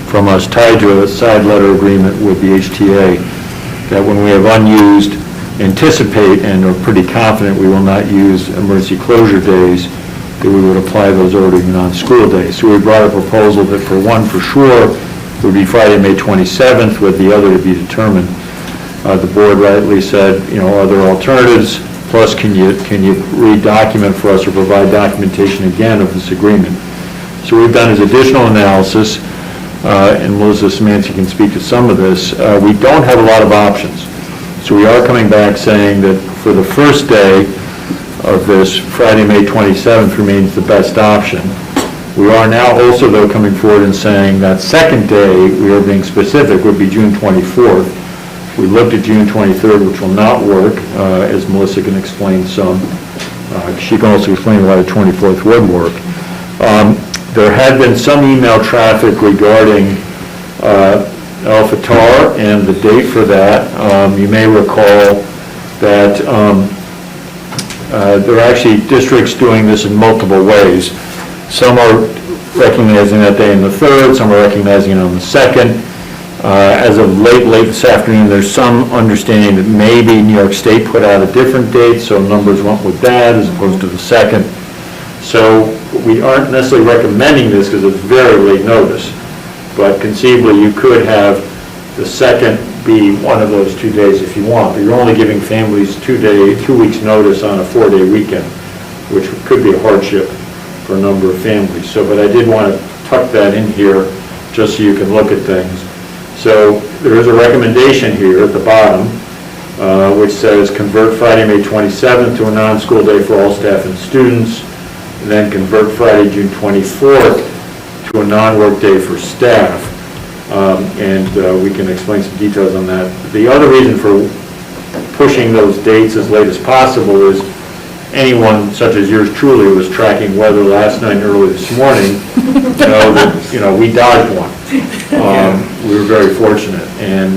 from us tied to a side letter agreement with the HTA that when we have unused, anticipate and are pretty confident we will not use emergency closure days, that we would apply those over to non-school days. So we brought a proposal that for one, for sure, would be Friday, May 27th, with the other to be determined. The board rightly said, are there alternatives? Plus, can you re-document for us or provide documentation again of this agreement? So we've done is additional analysis, and Melissa Szymanski can speak to some of this. We don't have a lot of options. So we are coming back saying that for the first day of this, Friday, May 27th remains the best option. We are now also, though, coming forward and saying that second day, we are being specific, would be June 24th. We looked at June 23rd, which will not work, as Melissa can explain some. She can also explain why the 24th would work. There had been some email traffic regarding Al-Fattar and the date for that. You may recall that there are actually districts doing this in multiple ways. Some are recognizing that day on the 3rd, some are recognizing it on the 2nd. As of late this afternoon, there's some understanding that maybe New York State put out a different date, so numbers went with that as opposed to the 2nd. So we aren't necessarily recommending this because it's very late notice, but conceivably you could have the 2nd be one of those 2 days if you want, but you're only giving families 2 weeks notice on a 4-day weekend, which could be a hardship for a number of families. So, but I did want to tuck that in here just so you can look at things. So there is a recommendation here at the bottom which says convert Friday, May 27th to a non-school day for all staff and students, and then convert Friday, June 24th to a non-work day for staff. And we can explain some details on that. The other reason for pushing those dates as late as possible is anyone such as yours truly who was tracking weather last night and early this morning know that, we dodged one. We were very fortunate. And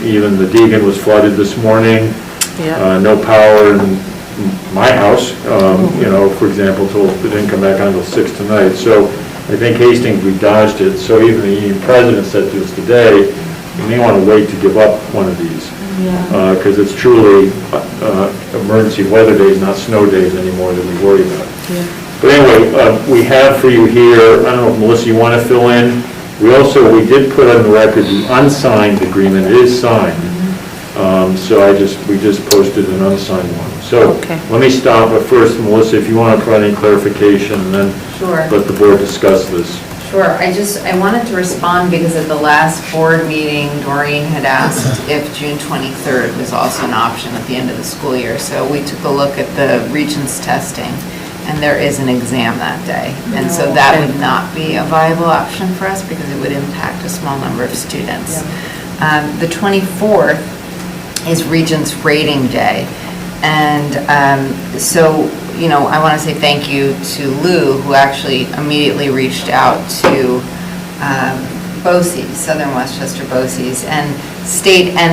even the Deegan was flooded this morning. No power in my house, for example, till it didn't come back on until 6 tonight. So I think Hastings, we dodged it. So even the union president said to us today, you may want to wait to give up one of these. Because it's truly emergency weather days, not snow days anymore that we worry about. But anyway, we have for you here, I don't know if Melissa, you want to fill in? We did put on the record the unsigned agreement. It is signed. So we just posted an unsigned one. So let me stop, but first, Melissa, if you want to provide any clarification, and then let the board discuss this. Sure. I wanted to respond because at the last board meeting, Doreen had asked if June 23rd was also an option at the end of the school year. So we took a look at the Regents testing, and there is an exam that day. And so that would not be a viable option for us because it would impact a small number of students. The 24th is Regents rating day. And so I want to say thank you to Lou, who actually immediately reached out to BOCES, Southern Westchester BOCES, and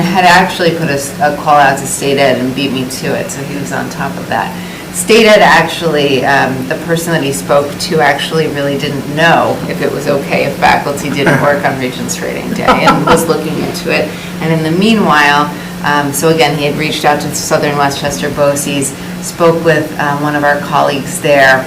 had actually put a call out to State Ed and beat me to it, so he was on top of that. State Ed actually, the person that he spoke to actually really didn't know if it was okay if faculty didn't work on Regents Rating Day and was looking into it. And in the meanwhile, so again, he had reached out to Southern Westchester BOCES, spoke with one of our colleagues there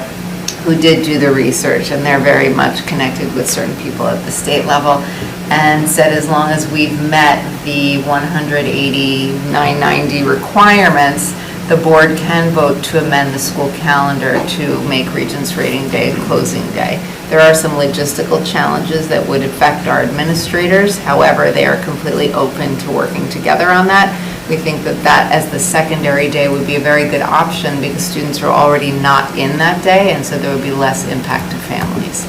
who did do the research, and they're very much connected with certain people at the state level, and said as long as we've met the 180, 990 requirements, the board can vote to amend the school calendar to make Regents Rating Day a closing day. There are some logistical challenges that would affect our administrators. However, they are completely open to working together on that. We think that that as the secondary day would be a very good option because students are already not in that day, and so there would be less impact to families.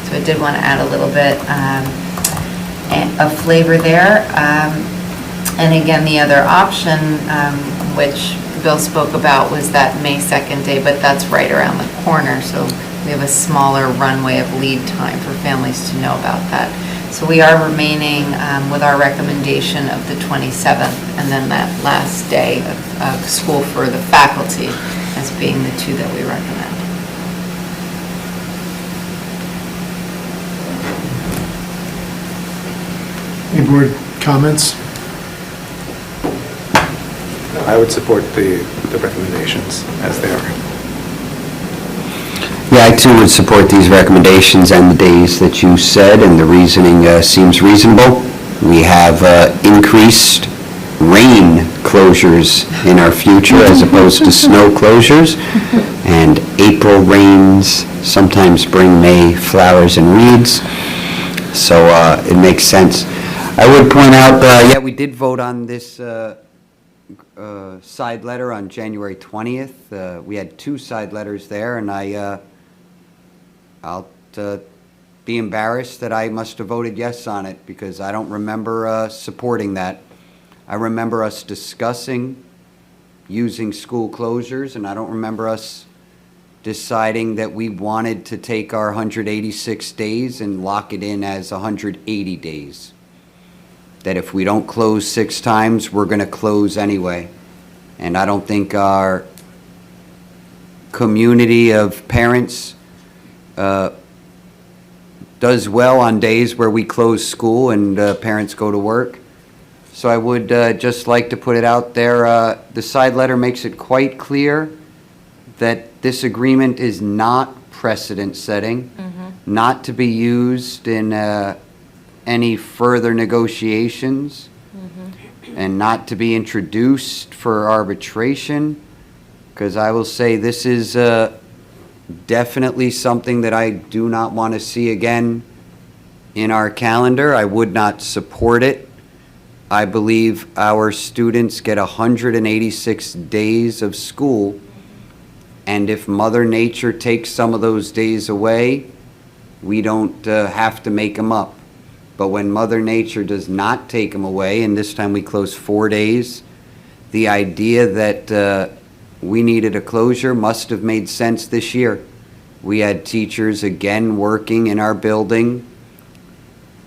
So I did want to add a little bit of flavor there. And again, the other option, which Bill spoke about, was that May 2nd day, but that's right around the corner, so we have a smaller runway of lead time for families to know about that. So we are remaining with our recommendation of the 27th, and then that last day of school for the faculty as being the two that we recommend. Any board comments? I would support the recommendations as they are. Yeah, I too would support these recommendations and the days that you said, and the reasoning seems reasonable. We have increased rain closures in our future as opposed to snow closures, and April rains sometimes bring May flowers and weeds, so it makes sense. I would point out, yeah, we did vote on this side letter on January 20th. We had 2 side letters there, and I'll be embarrassed that I must have voted yes on it because I don't remember supporting that. I remember us discussing using school closures, and I don't remember us deciding that we wanted to take our 186 days and lock it in as 180 days. That if we don't close 6 times, we're going to close anyway. And I don't think our community of parents does well on days where we close school and parents go to work. So I would just like to put it out there. The side letter makes it quite clear that this agreement is not precedent-setting, not to be used in any further negotiations, and not to be introduced for arbitration, because I will say this is definitely something that I do not want to see again in our calendar. I would not support it. I believe our students get 186 days of school, and if Mother Nature takes some of those days away, we don't have to make them up. But when Mother Nature does not take them away, and this time we close 4 days, the idea that we needed a closure must have made sense this year. We had teachers again working in our building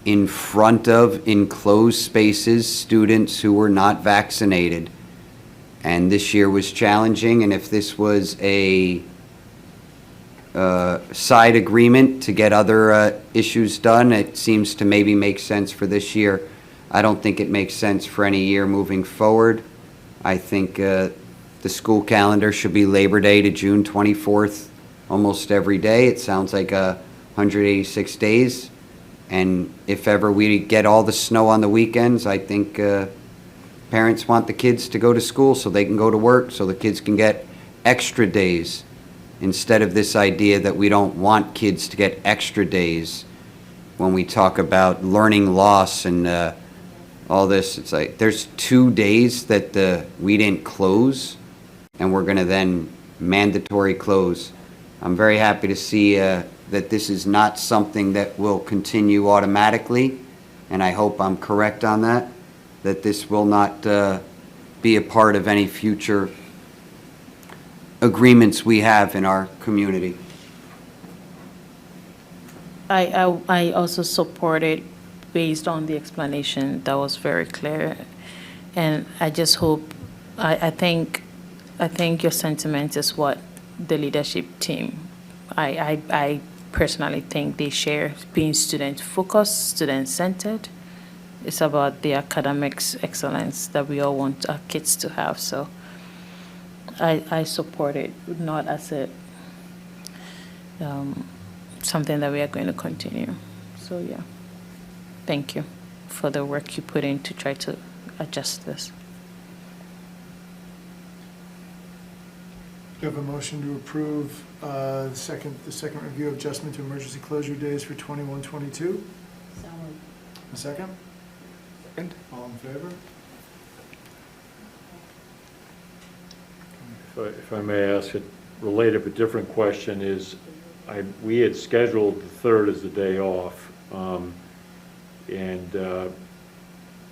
in front of enclosed spaces, students who were not vaccinated. And this year was challenging, and if this was a side agreement to get other issues done, it seems to maybe make sense for this year. I don't think it makes sense for any year moving forward. I think the school calendar should be Labor Day to June 24th almost every day. It sounds like 186 days. And if ever we get all the snow on the weekends, I think parents want the kids to go to school so they can go to work, so the kids can get extra days, instead of this idea that we don't want kids to get extra days. When we talk about learning loss and all this, it's like there's 2 days that we didn't close, and we're going to then mandatory close. I'm very happy to see that this is not something that will continue automatically, and I hope I'm correct on that this will not be a part of any future agreements we have in our community. I also support it based on the explanation that was very clear. And I just hope, I think your sentiment is what the leadership team, I personally think they share, being student-focused, student-centered. It's about the academics excellence that we all want our kids to have. So I support it, not as a something that we are going to continue. So yeah, thank you for the work you put in to try to adjust this. We have a motion to approve the second review of adjustment to emergency closure days for 21-22. A second? Second. All in favor? If I may ask a related but different question is, we had scheduled the 3rd as the day off.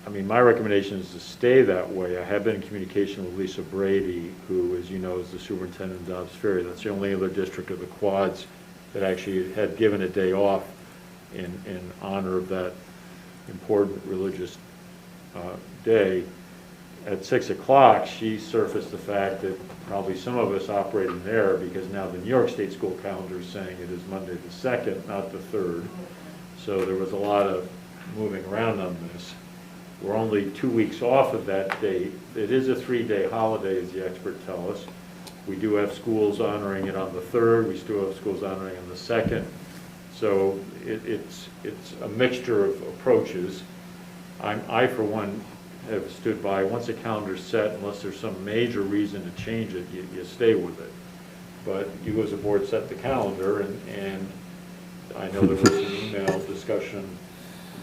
I mean, my recommendation is to stay that way. I have been in communication with Lisa Brady, who, as you know, is the superintendent of Dobbs Ferry. That's the only other district of the quads that actually had given a day off in honor of that important religious day. At 6 o'clock, she surfaced the fact that probably some of us operate in error because now the New York State school calendar is saying it is Monday the 2nd, not the 3rd. So there was a lot of moving around on this. We're only 2 weeks off of that date. It is a 3-day holiday, as the experts tell us. We do have schools honoring it on the 3rd. We still have schools honoring it on the 2nd. So it's a mixture of approaches. I, for one, have stood by, once a calendar's set, unless there's some major reason to change it, you stay with it. But you as a board set the calendar, and I know there was some email discussion,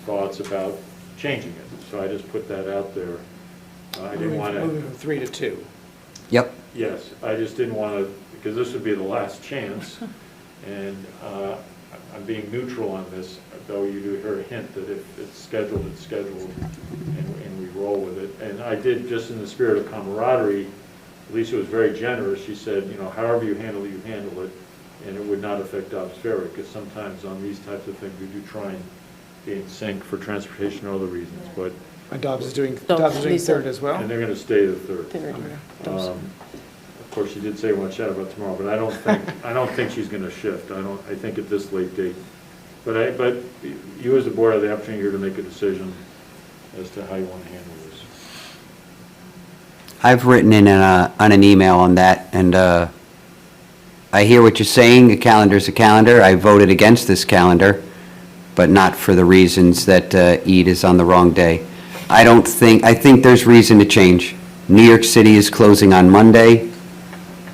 thoughts about changing it. So I just put that out there. I didn't want to... Moving from 3 to 2. Yep. Yes, I just didn't want to, because this would be the last chance, and I'm being neutral on this, though you do hear a hint that if it's scheduled, and we roll with it. And I did, just in the spirit of camaraderie, Lisa was very generous. She said, you know, however you handle it, and it would not affect Dobbs Ferry, because sometimes on these types of things, we do try and be in sync for transportation or other reasons, but... And Dobbs is doing Lisa. 3rd as well? And they're going to stay the 3rd. Okay. Of course, she did say we want to chat about tomorrow, but I don't think she's going to shift. I think at this late date. But you as a board have the opportunity here to make a decision as to how you want to handle this. I've written in on an email on that, and I hear what you're saying. A calendar's a calendar. I voted against this calendar, but not for the reasons that Eid is on the wrong day. I think there's reason to change. New York City is closing on Monday.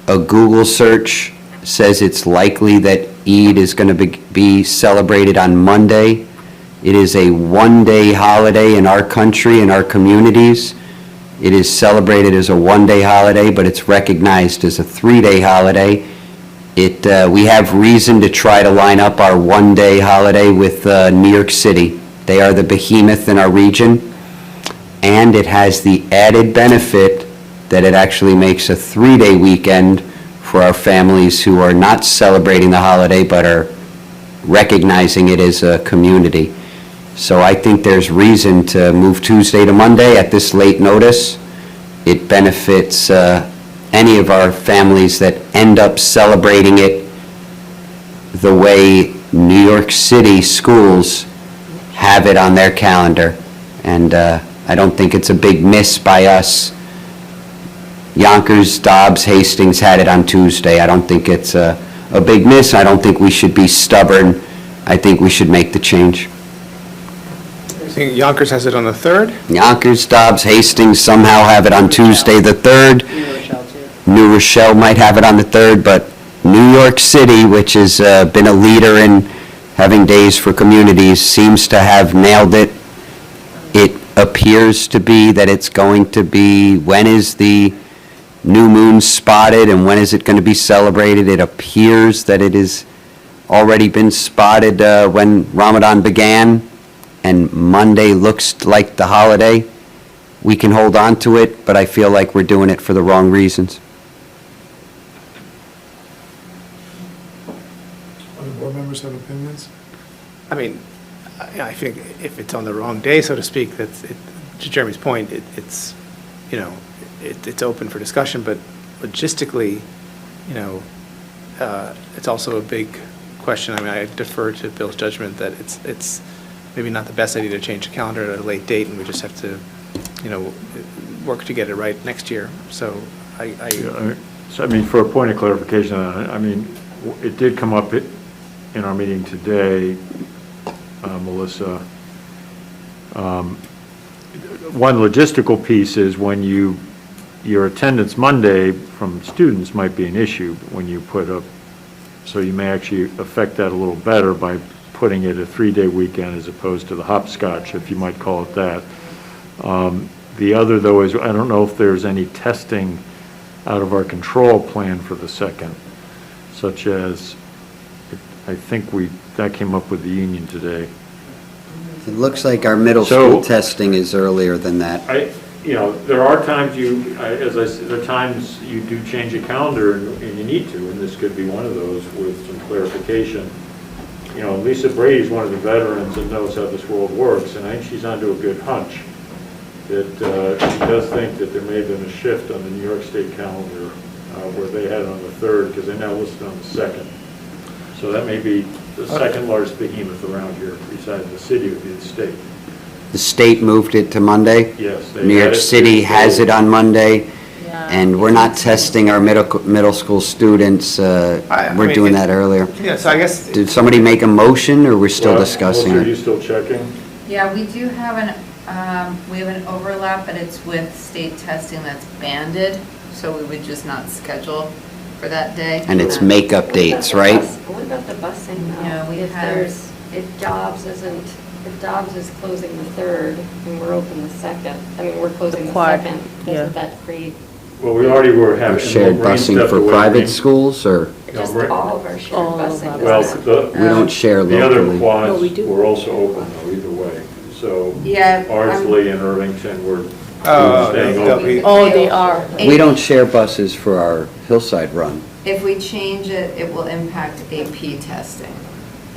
A Google search says it's likely that Eid is going to be celebrated on Monday. It is a one-day holiday in our country, in our communities. It is celebrated as a one-day holiday, but it's recognized as a 3-day holiday. We have reason to try to line up our one-day holiday with New York City. They are the behemoth in our region, and it has the added benefit that it actually makes a 3-day weekend for our families who are not celebrating the holiday but are recognizing it as a community. So I think there's reason to move Tuesday to Monday at this late notice. It benefits any of our families that end up celebrating it the way New York City schools have it on their calendar. And I don't think it's a big miss by us. Yonkers, Dobbs, Hastings had it on Tuesday. I don't think it's a big miss. I don't think we should be stubborn. I think we should make the change. I think Yonkers has it on the 3rd? Yonkers, Dobbs, Hastings somehow have it on Tuesday the 3rd. New Rochelle, too. New Rochelle might have it on the 3rd, but New York City, which has been a leader in having days for communities, seems to have nailed it. It appears to be that it's going to be, when is the new moon spotted and when is it going to be celebrated? It appears that it has already been spotted when Ramadan began, and Monday looks like the holiday. We can hold on to it, but I feel like we're doing it for the wrong reasons. Other board members have opinions? I mean, I think if it's on the wrong day, so to speak, to Jeremy's point, it's, you know, it's open for discussion, but logistically, you know, it's also a big question. I mean, I defer to Bill's judgment that it's maybe not the best idea to change the calendar at a late date, and we just have to, you know, work to get it right next year. So So, I mean, for a point of clarification, I mean, it did come up in our meeting today, Melissa. One logistical piece is when you your attendance Monday from students might be an issue when you put up, so you may actually affect that a little better by putting it a 3-day weekend as opposed to the hopscotch, if you might call it that. The other, though, is I don't know if there's any testing out of our control plan for the 2nd, such as, I think that came up with the union today. It looks like our middle school testing is earlier than that. There are times as I said, there are times you do change a calendar and you need to, and this could be one of those with some clarification. Lisa Brady's one of the veterans and knows how this world works, and I think she's onto a good hunch that she does think that there may have been a shift on the New York State calendar where they had it on the 3rd, because they now listed on the 2nd. So that may be the second largest behemoth around here, besides the city, would be the state. The state moved it to Monday? Yes. they New had York it City Tuesday. has it on Monday, and we're not testing our middle school students. We're doing that earlier. Yeah, so I guess, Did somebody make a motion, or we're still discussing Melissa, Are you it? still checking? Yeah, we do have an overlap, but it's with state testing that's banded, so we would just not schedule for that day. And it's makeup dates, right? What about the busing though? Yeah, we If have- if Dobbs is closing the 3rd and we're open the 2nd, I mean, we're closing the Quad, 2nd, yeah. doesn't that create Well, we already were Or having. shared busing for private schools, or just right. all of our shared All of busing? our Well, we don't share the other locally? No, we quads do. were also open though, either way. So Yeah. Ardsley and Irvington were staying they'll open. be- Oh, they are. We don't share buses for our Hillside Run. If we change it, it will impact AP testing,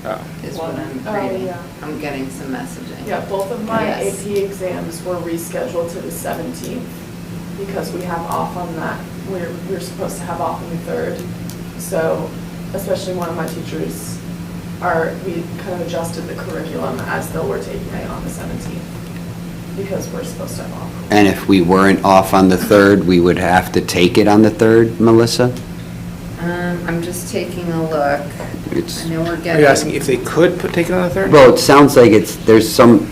Oh. is what I'm Oh, reading. yeah. I'm getting some messaging. Yeah, both of my Yes. AP exams were rescheduled to the 17th because we have off on that, we're supposed to have off on the 3rd. So especially one of my teachers we kind of adjusted the curriculum as though we're taking it on the 17th because we're supposed to have off. And if we weren't off on the 3rd, we would have to take it on the 3rd, Melissa? I'm just taking a look. It's, I know we're Are getting. you asking if they could take it on the 3rd? well, it sounds like there's some,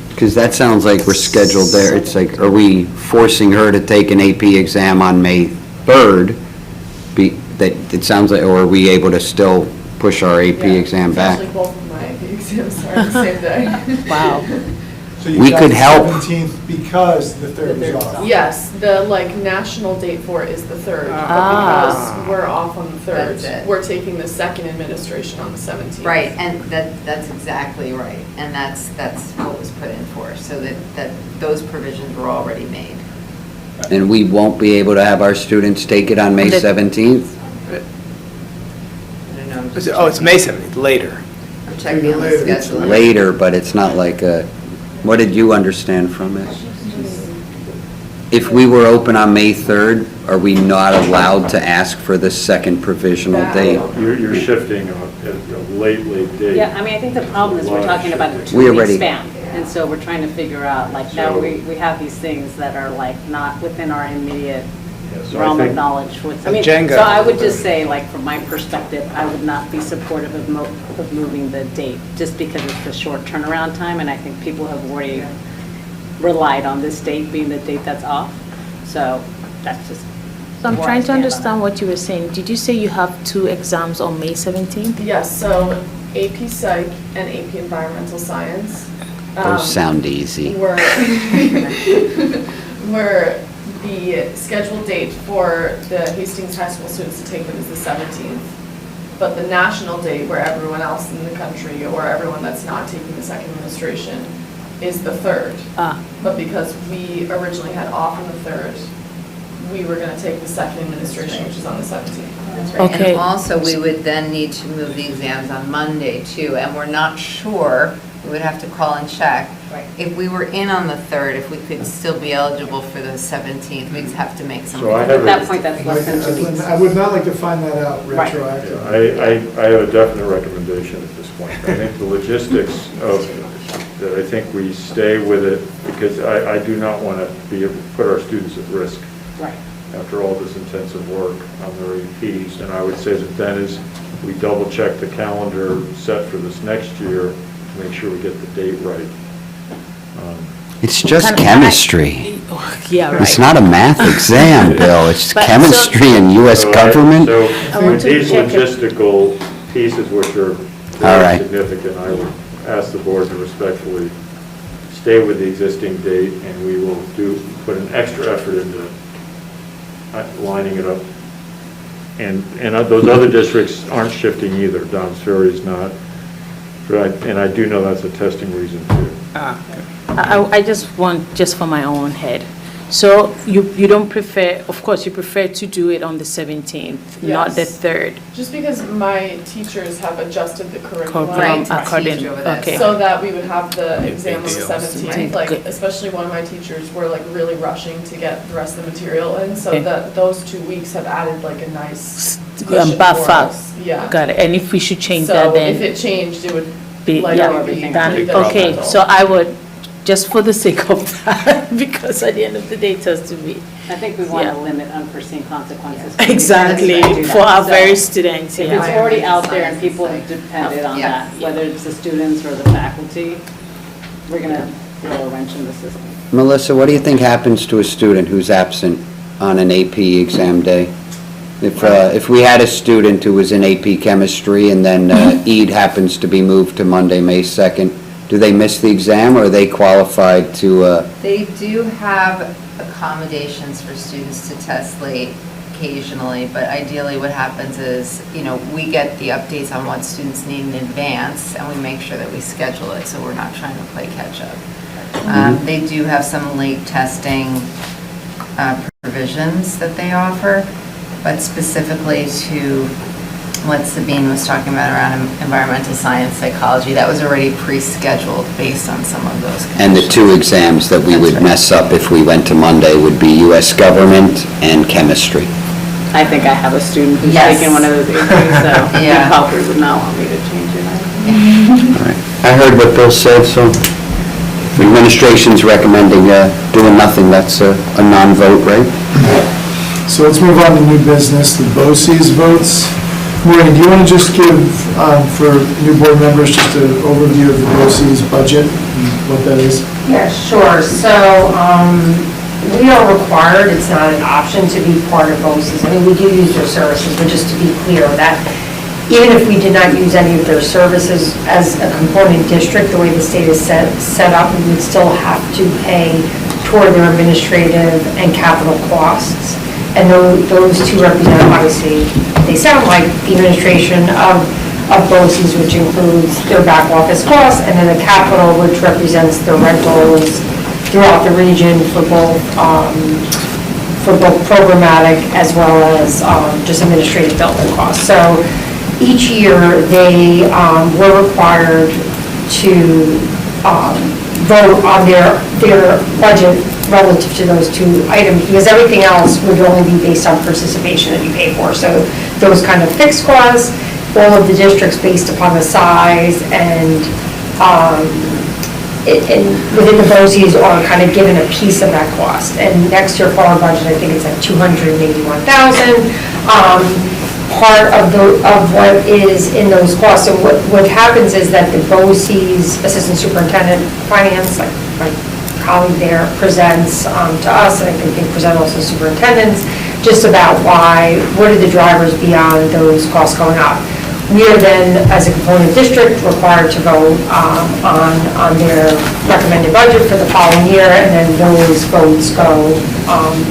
because that sounds like we're scheduled there. It's like, are we forcing her to take an AP exam on May 3rd? It sounds like, or are we able to still push our AP Yeah, exam back? Actually, both of my AP exams are the same day. Wow. So you We got could the help. 17th because the 3rd is off. Yes, the national date for it is the 3rd, but Ah. because we're off on the 3rd, That's it. we're taking the 2nd administration on the 17th. Right, and that's exactly right, and that's what was put in for, so that those provisions were already made. And we won't be able to have our students take it on May 17th? I don't know, I'm just Oh, it's May 17th, later. I'm checking on the Later. schedule. Later, but it's not like a, what did you understand from it? If we were open on May 3rd, are we not allowed to ask for the second provisional date? You're shifting a late date. Yeah, I mean, I think the problem is we're talking about a We 2-week already- span. And so we're trying to figure out, now So- we have these things that are not within our immediate Yeah, so I realm of think- knowledge. I mean, Jenga. so I would just say, from my perspective, I would not be supportive of moving the date, just because it's a short turnaround time, and I think people have already relied on this date being the date that's off. So that's just. So I'm where I trying to stand on understand what you were saying. Did you say you have 2 exams on May 17th? Yes, so AP Psych and AP Environmental Science. Those sound easy. Were the scheduled date for the Hastings High School students to take them is the 17th. But the national date where everyone else in the country or everyone that's not taking the second administration is the 3rd. But because we originally had off on the 3rd, we were going to take the second administration, which is on the 17th. That's right. Okay. And also, we would then need to move the exams on Monday, too, and we're not sure, we would have to call and check. Right. If we were in on the 3rd, if we could still be eligible for the 17th, we'd have to make some. So I At have that point, that's less than 2 weeks. I would not like to find that out Right. retroactively. I have a definite recommendation at this point. I think the logistics of, that I think we stay with it, because I do not want to put our students at risk Right. after all this intensive work on their APs. And I would say that then is, we double check the calendar set for this next year to make sure we get the date right. It's just Can I- chemistry. Yeah, right. It's not a math exam, Bill, it's But so- chemistry and US government. So want to these check it. logistical pieces, which are All very right. significant, I would ask the board to respectfully stay with the existing date, and we will put an extra effort into lining it up. And those other districts aren't shifting either. Dobbs Ferry is not, and I do know that's a testing reason too. I just want, just for my own head. So you don't prefer, of course, you prefer to do it on the 17th, not the Yes. 3rd. Just because my teachers have adjusted the curriculum. Curriculum Right, according, teach over that okay. So that we would have the exam on the deal. 17th, like, Good. especially one of my teachers were like really rushing to get the rest of the material in, so Okay. that those 2 weeks have added like a nice cushion for Buffer. us. Yeah. Got it, and if we should change So that, then if it changed, it would be, likely yeah, be done. pretty Okay, detrimental. so I would, just for the sake of that, because at the end of the day, it has to be. I think we want Yeah. to limit unforeseen consequences. Exactly, Do for that. our So very students, If yeah. it's already out there and Science people is have depended on Yeah. that, whether it's the students or the faculty, we're going to throw a wrench in the system. Melissa, what do you think happens to a student who's absent on an AP exam day? If we had a student who was in AP chemistry and then EID happens to be moved to Monday, May 2nd, do they miss the exam, or are they qualified to, They do have accommodations for students to test late occasionally, but ideally what happens is, we get the updates on what students need in advance, and we make sure that we schedule it, so we're not trying to play catch-up. They do have some late testing provisions that they offer, but specifically to what Sabine was talking about around environmental science, psychology, that was already pre-scheduled based on some of those and the conditions. two exams that we would That's mess right. up if we went to Monday would be US government and chemistry? I think I have a student who's Yes. taking one of those APs, so you Yeah. probably would not want me to change it. All right. I heard what Bill said, so the administration's recommending doing nothing. That's a non-vote, right? So let's move on to new business, the BOCES votes. Maureen, do you want to just give, for new board members, just an overview of the BOCES budget and what that is? Yeah, sure. So, we are required, it's not an option to be part of BOCES. I mean, we do use their services, but just to be clear, that even if we did not use any of their services as a component district, the way the state is set up, we would still have to pay toward their administrative and capital costs. And those two represent, obviously, they sound like the administration of BOCES, which includes their back office costs, and then the capital, which represents the rentals throughout the region for both programmatic as well as just administrative building costs. So each year, they were required to vote on their budget relative to those two items, because everything else would only be based on participation that you pay for. So those kind of fixed costs, all of the districts based upon the size, and within the BOCES are kind of given a piece of that cost. And next year for our budget, I think it's like $281,000. Part of what is in those costs. So what happens is that the BOCES Assistant Superintendent of Finance, like my colleague there, presents to us, and I think they present also superintendents, just about what are the drivers beyond those costs going up. We are then, as a component district, required to vote on their recommended budget for the following year, and then those votes go,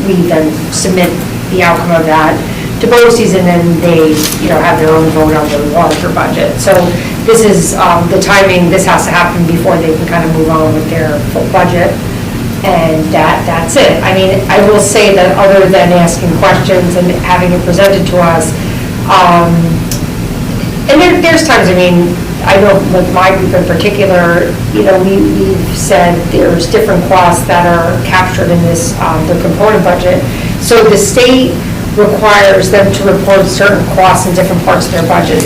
we then submit the outcome of that to BOCES, and then they, have their own vote on the larger budget. So this is the timing, this has to happen before they can kind of move on with their full budget, and that's it. I mean, I will say that other than asking questions and having it presented to us, and there's times, I mean, I know with my group in particular, we've said there's different costs that are captured in this, the component budget. So the state requires them to report certain costs in different parts of their budget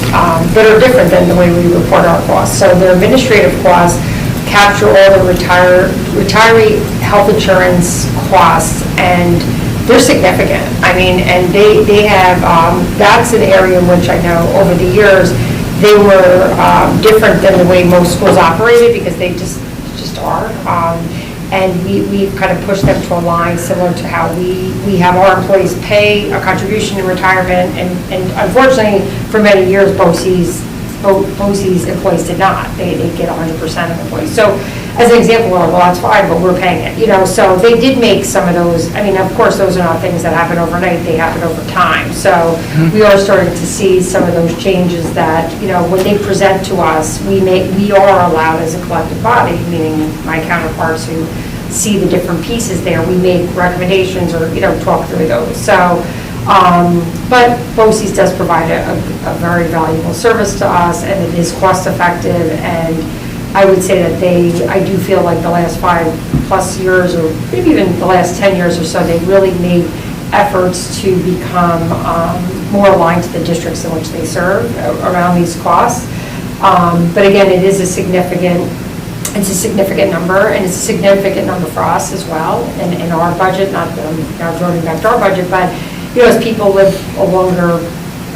that are different than the way we report our costs. So their administrative costs capture all the retiree health insurance costs, and they're significant. I mean, and they have, that's an area in which I know over the years, they were different than the way most schools operated, because they just are. And we've kind of pushed them to a line similar to how we have our employees pay a contribution in retirement. And unfortunately, for many years, BOCES employees did not. They get 100% of employees. So as an example, we're like, well, that's fine, but we're paying it, So they did make some of those, I mean, of course, those are not things that happen overnight, they happen over time. So we are starting to see some of those changes that, when they present to us, we are allowed as a collective body, meaning my counterparts who see the different pieces there, we make recommendations or, talk through those. So, but BOCES does provide a very valuable service to us, and it is cost effective, and I would say that I do feel like the last 5+ years, or maybe even the last 10 years or so, they really made efforts to become more aligned to the districts in which they serve around these costs. But again, it is a significant number, and it's a significant number for us as well, in our budget, not now drawing back to our budget, but as people live a longer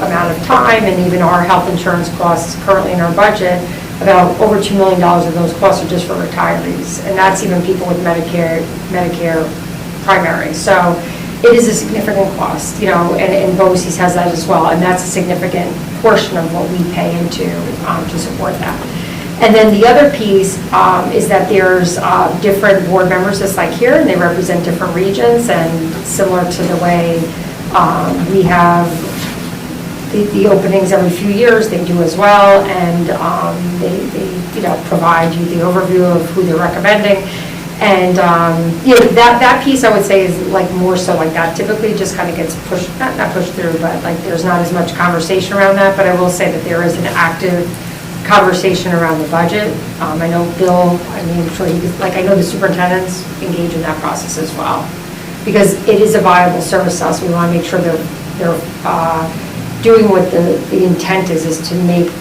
amount of time, and even our health insurance costs currently in our budget, about over $2 million of those costs are just for retirees, and that's even people with Medicare primary. So it is a significant cost, and BOCES has that as well, and that's a significant portion of what we pay into to support that. And then the other piece is that there's different board members, just like here, and they represent different regions, and similar to the way we have the openings every few years, they do as well, and they provide you the overview of who they're recommending. And that piece, I would say, is like more so like that. Typically just kind of gets pushed, not pushed through, but like there's not as much conversation around that. But I will say that there is an active conversation around the budget. I know Bill, I'm sure I know the superintendents engage in that process as well, because it is a viable service to us. We want to make sure they're doing what the intent is to make,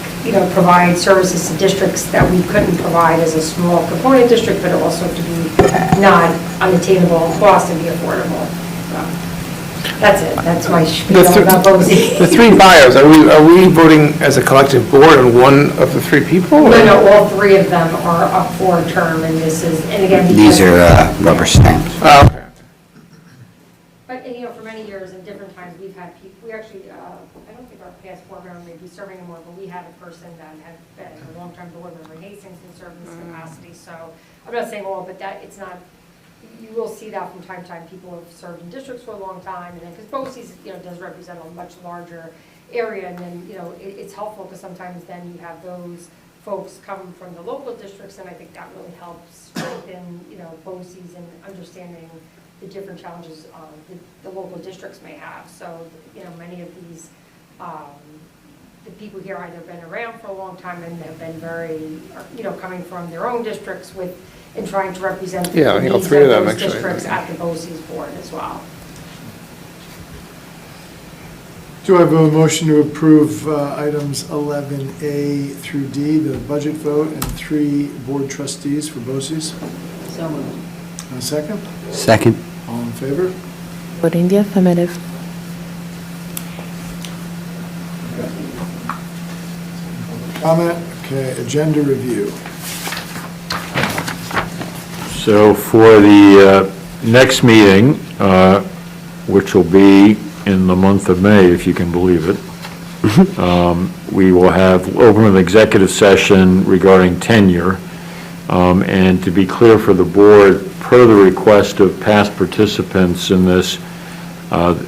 provide services to districts that we couldn't provide as a small component district, but also to be not unattainable in cost and be affordable. So, that's it. That's my spiel about BOCES. The three bios, are we voting as a collective board on one of the three people? No, all three of them are up for a term, and this is, and again, These are rubber stamps. Oh, okay. But, for many years and different times, we've had people, we actually, I don't think our past board member may be serving anymore, but we had a person that had been a longtime board member in Hastings and served in this capacity. So I'm not saying all, but that, it's not, you will see that from time to time. People have served in districts for a long time, and then, because BOCES, does represent a much larger area, and then, it's helpful because sometimes then you have those folks come from the local districts, and I think that really helps strengthen, BOCES and understanding the different challenges the local districts may have. So, many of these, the people here either been around for a long time and have been very, coming from their own districts and trying to represent the I think all needs three of them those actually. districts at the BOCES board as well. Do I have a motion to approve items 11A through D, the budget vote, and 3 board trustees for BOCES? So moved. A second? Second. All in favor? Vote in the affirmative. Comment? Okay, agenda review. So for the next meeting, which will be in the month of May, if you can believe it, we will have open an executive session regarding tenure. And to be clear for the board, per the request of past participants in this,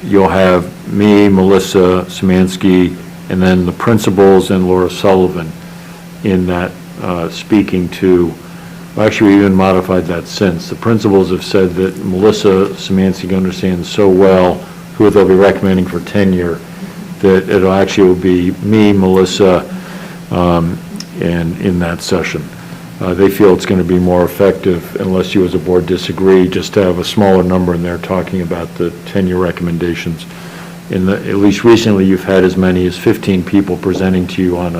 you'll have me, Melissa Szymanski, and then the principals and Laura Sullivan in that speaking to, actually, we even modified that since. The principals have said that Melissa Szymanski understands so well who they'll be recommending for tenure that it'll actually will be me, Melissa, and in that session. They feel it's going to be more effective, unless you as a board disagree, just to have a smaller number in there talking about the tenure recommendations. At least recently, you've had as many as 15 people presenting to you on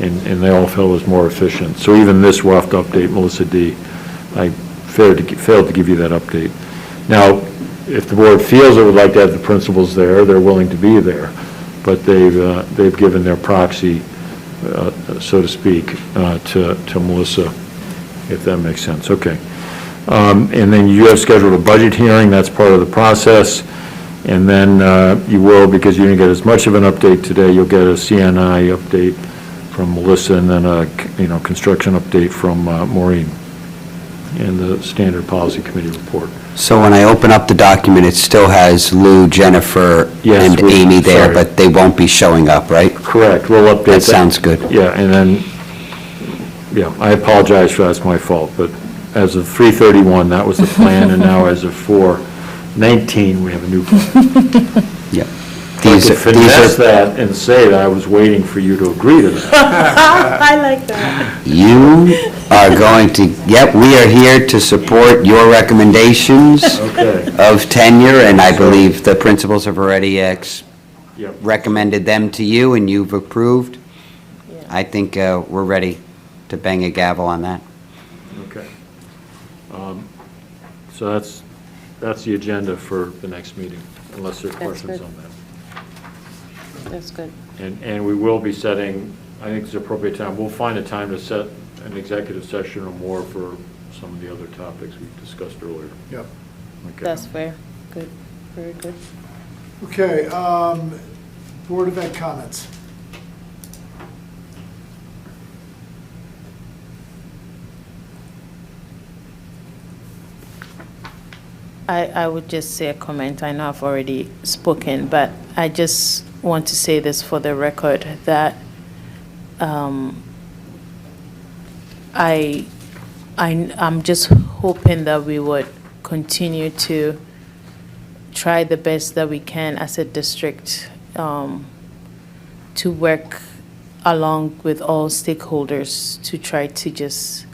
and they all felt it was more efficient. So even this, we'll have to update Melissa D. I failed to give you that update. Now, if the board feels it would like to have the principals there, they're willing to be there, but they've given their proxy, so to speak, to Melissa, if that makes sense. Okay. And then you have scheduled a budget hearing, that's part of the process. And then you will, because you didn't get as much of an update today, you'll get a CNI update from Melissa, and then a construction update from Maureen in the standard policy committee report. So when I open up the document, it still has Lou, Jennifer, Yes, and Amy there, sorry. but they won't be showing up, right? Correct, we'll update that. That sounds good. Yeah, and then, yeah, I apologize for that's my fault, but as of 3:31, that was the plan, and now as of 4:19, we have a new plan. Yep. I could finesse that and say that I was waiting for you to agree to that. I like that. You are going to, yep, we are here to support your recommendations Okay. of tenure, and I believe the principals have already Yep. recommended them to you, and you've approved. Yeah. I think we're ready to bang a gavel on that. Okay. So that's the agenda for the next meeting, unless there are That's questions good. on that. That's good. And we will be setting, I think it's the appropriate time, we'll find a time to set an executive session or more for some of the other topics we discussed earlier. Yep. Okay. That's fair. Good, very good. Okay, Board of Ed comments. I would just say a comment. I know I've already spoken, but I just want to say this for the record, that I'm just hoping that we would continue to try the best that we can as a district to work along with all stakeholders to try to just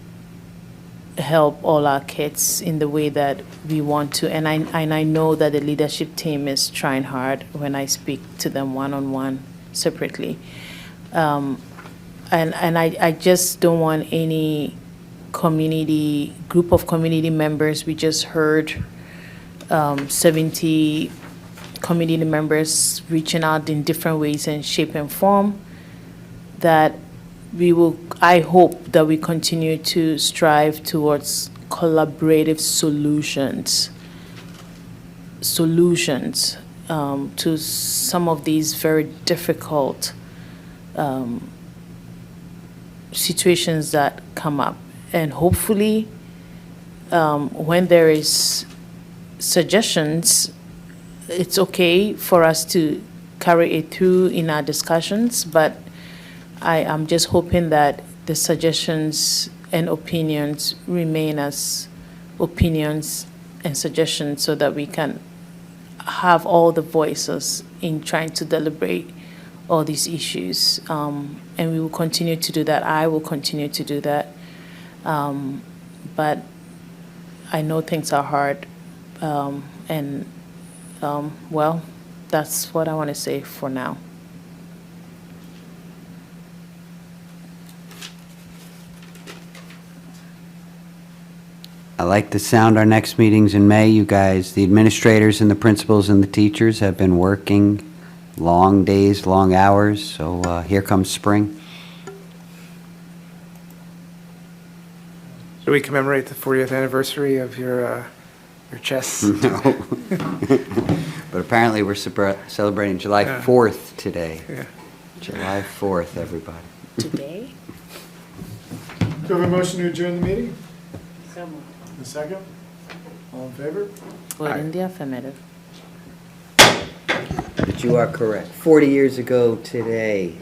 help all our kids in the way that we want to. And I know that the leadership team is trying hard when I speak to them one-on-one separately. And I just don't want any group of community members. We just heard 70 community members reaching out in different ways and shape and form, that I hope that we continue to strive towards collaborative solutions to some of these very difficult situations that come up. And hopefully, when there is suggestions, it's okay for us to carry it through in our discussions, but I am just hoping that the suggestions and opinions remain as opinions and suggestions, so that we can have all the voices in trying to deliberate all these issues. And we will continue to do that. I will continue to do that. But I know things are hard. Well, that's what I want to say for now. I like the sound. Our next meeting's in May. You guys, the administrators and the principals and the teachers have been working long days, long hours, so here comes spring. Should we commemorate the 40th anniversary of your chess? No. But apparently we're celebrating July Yeah. 4th today. Yeah. July 4th, everybody. Today? Do you have a motion to adjourn the meeting? So moved. A second? All in favor? Vote in the affirmative. But you are correct. 40 years ago today,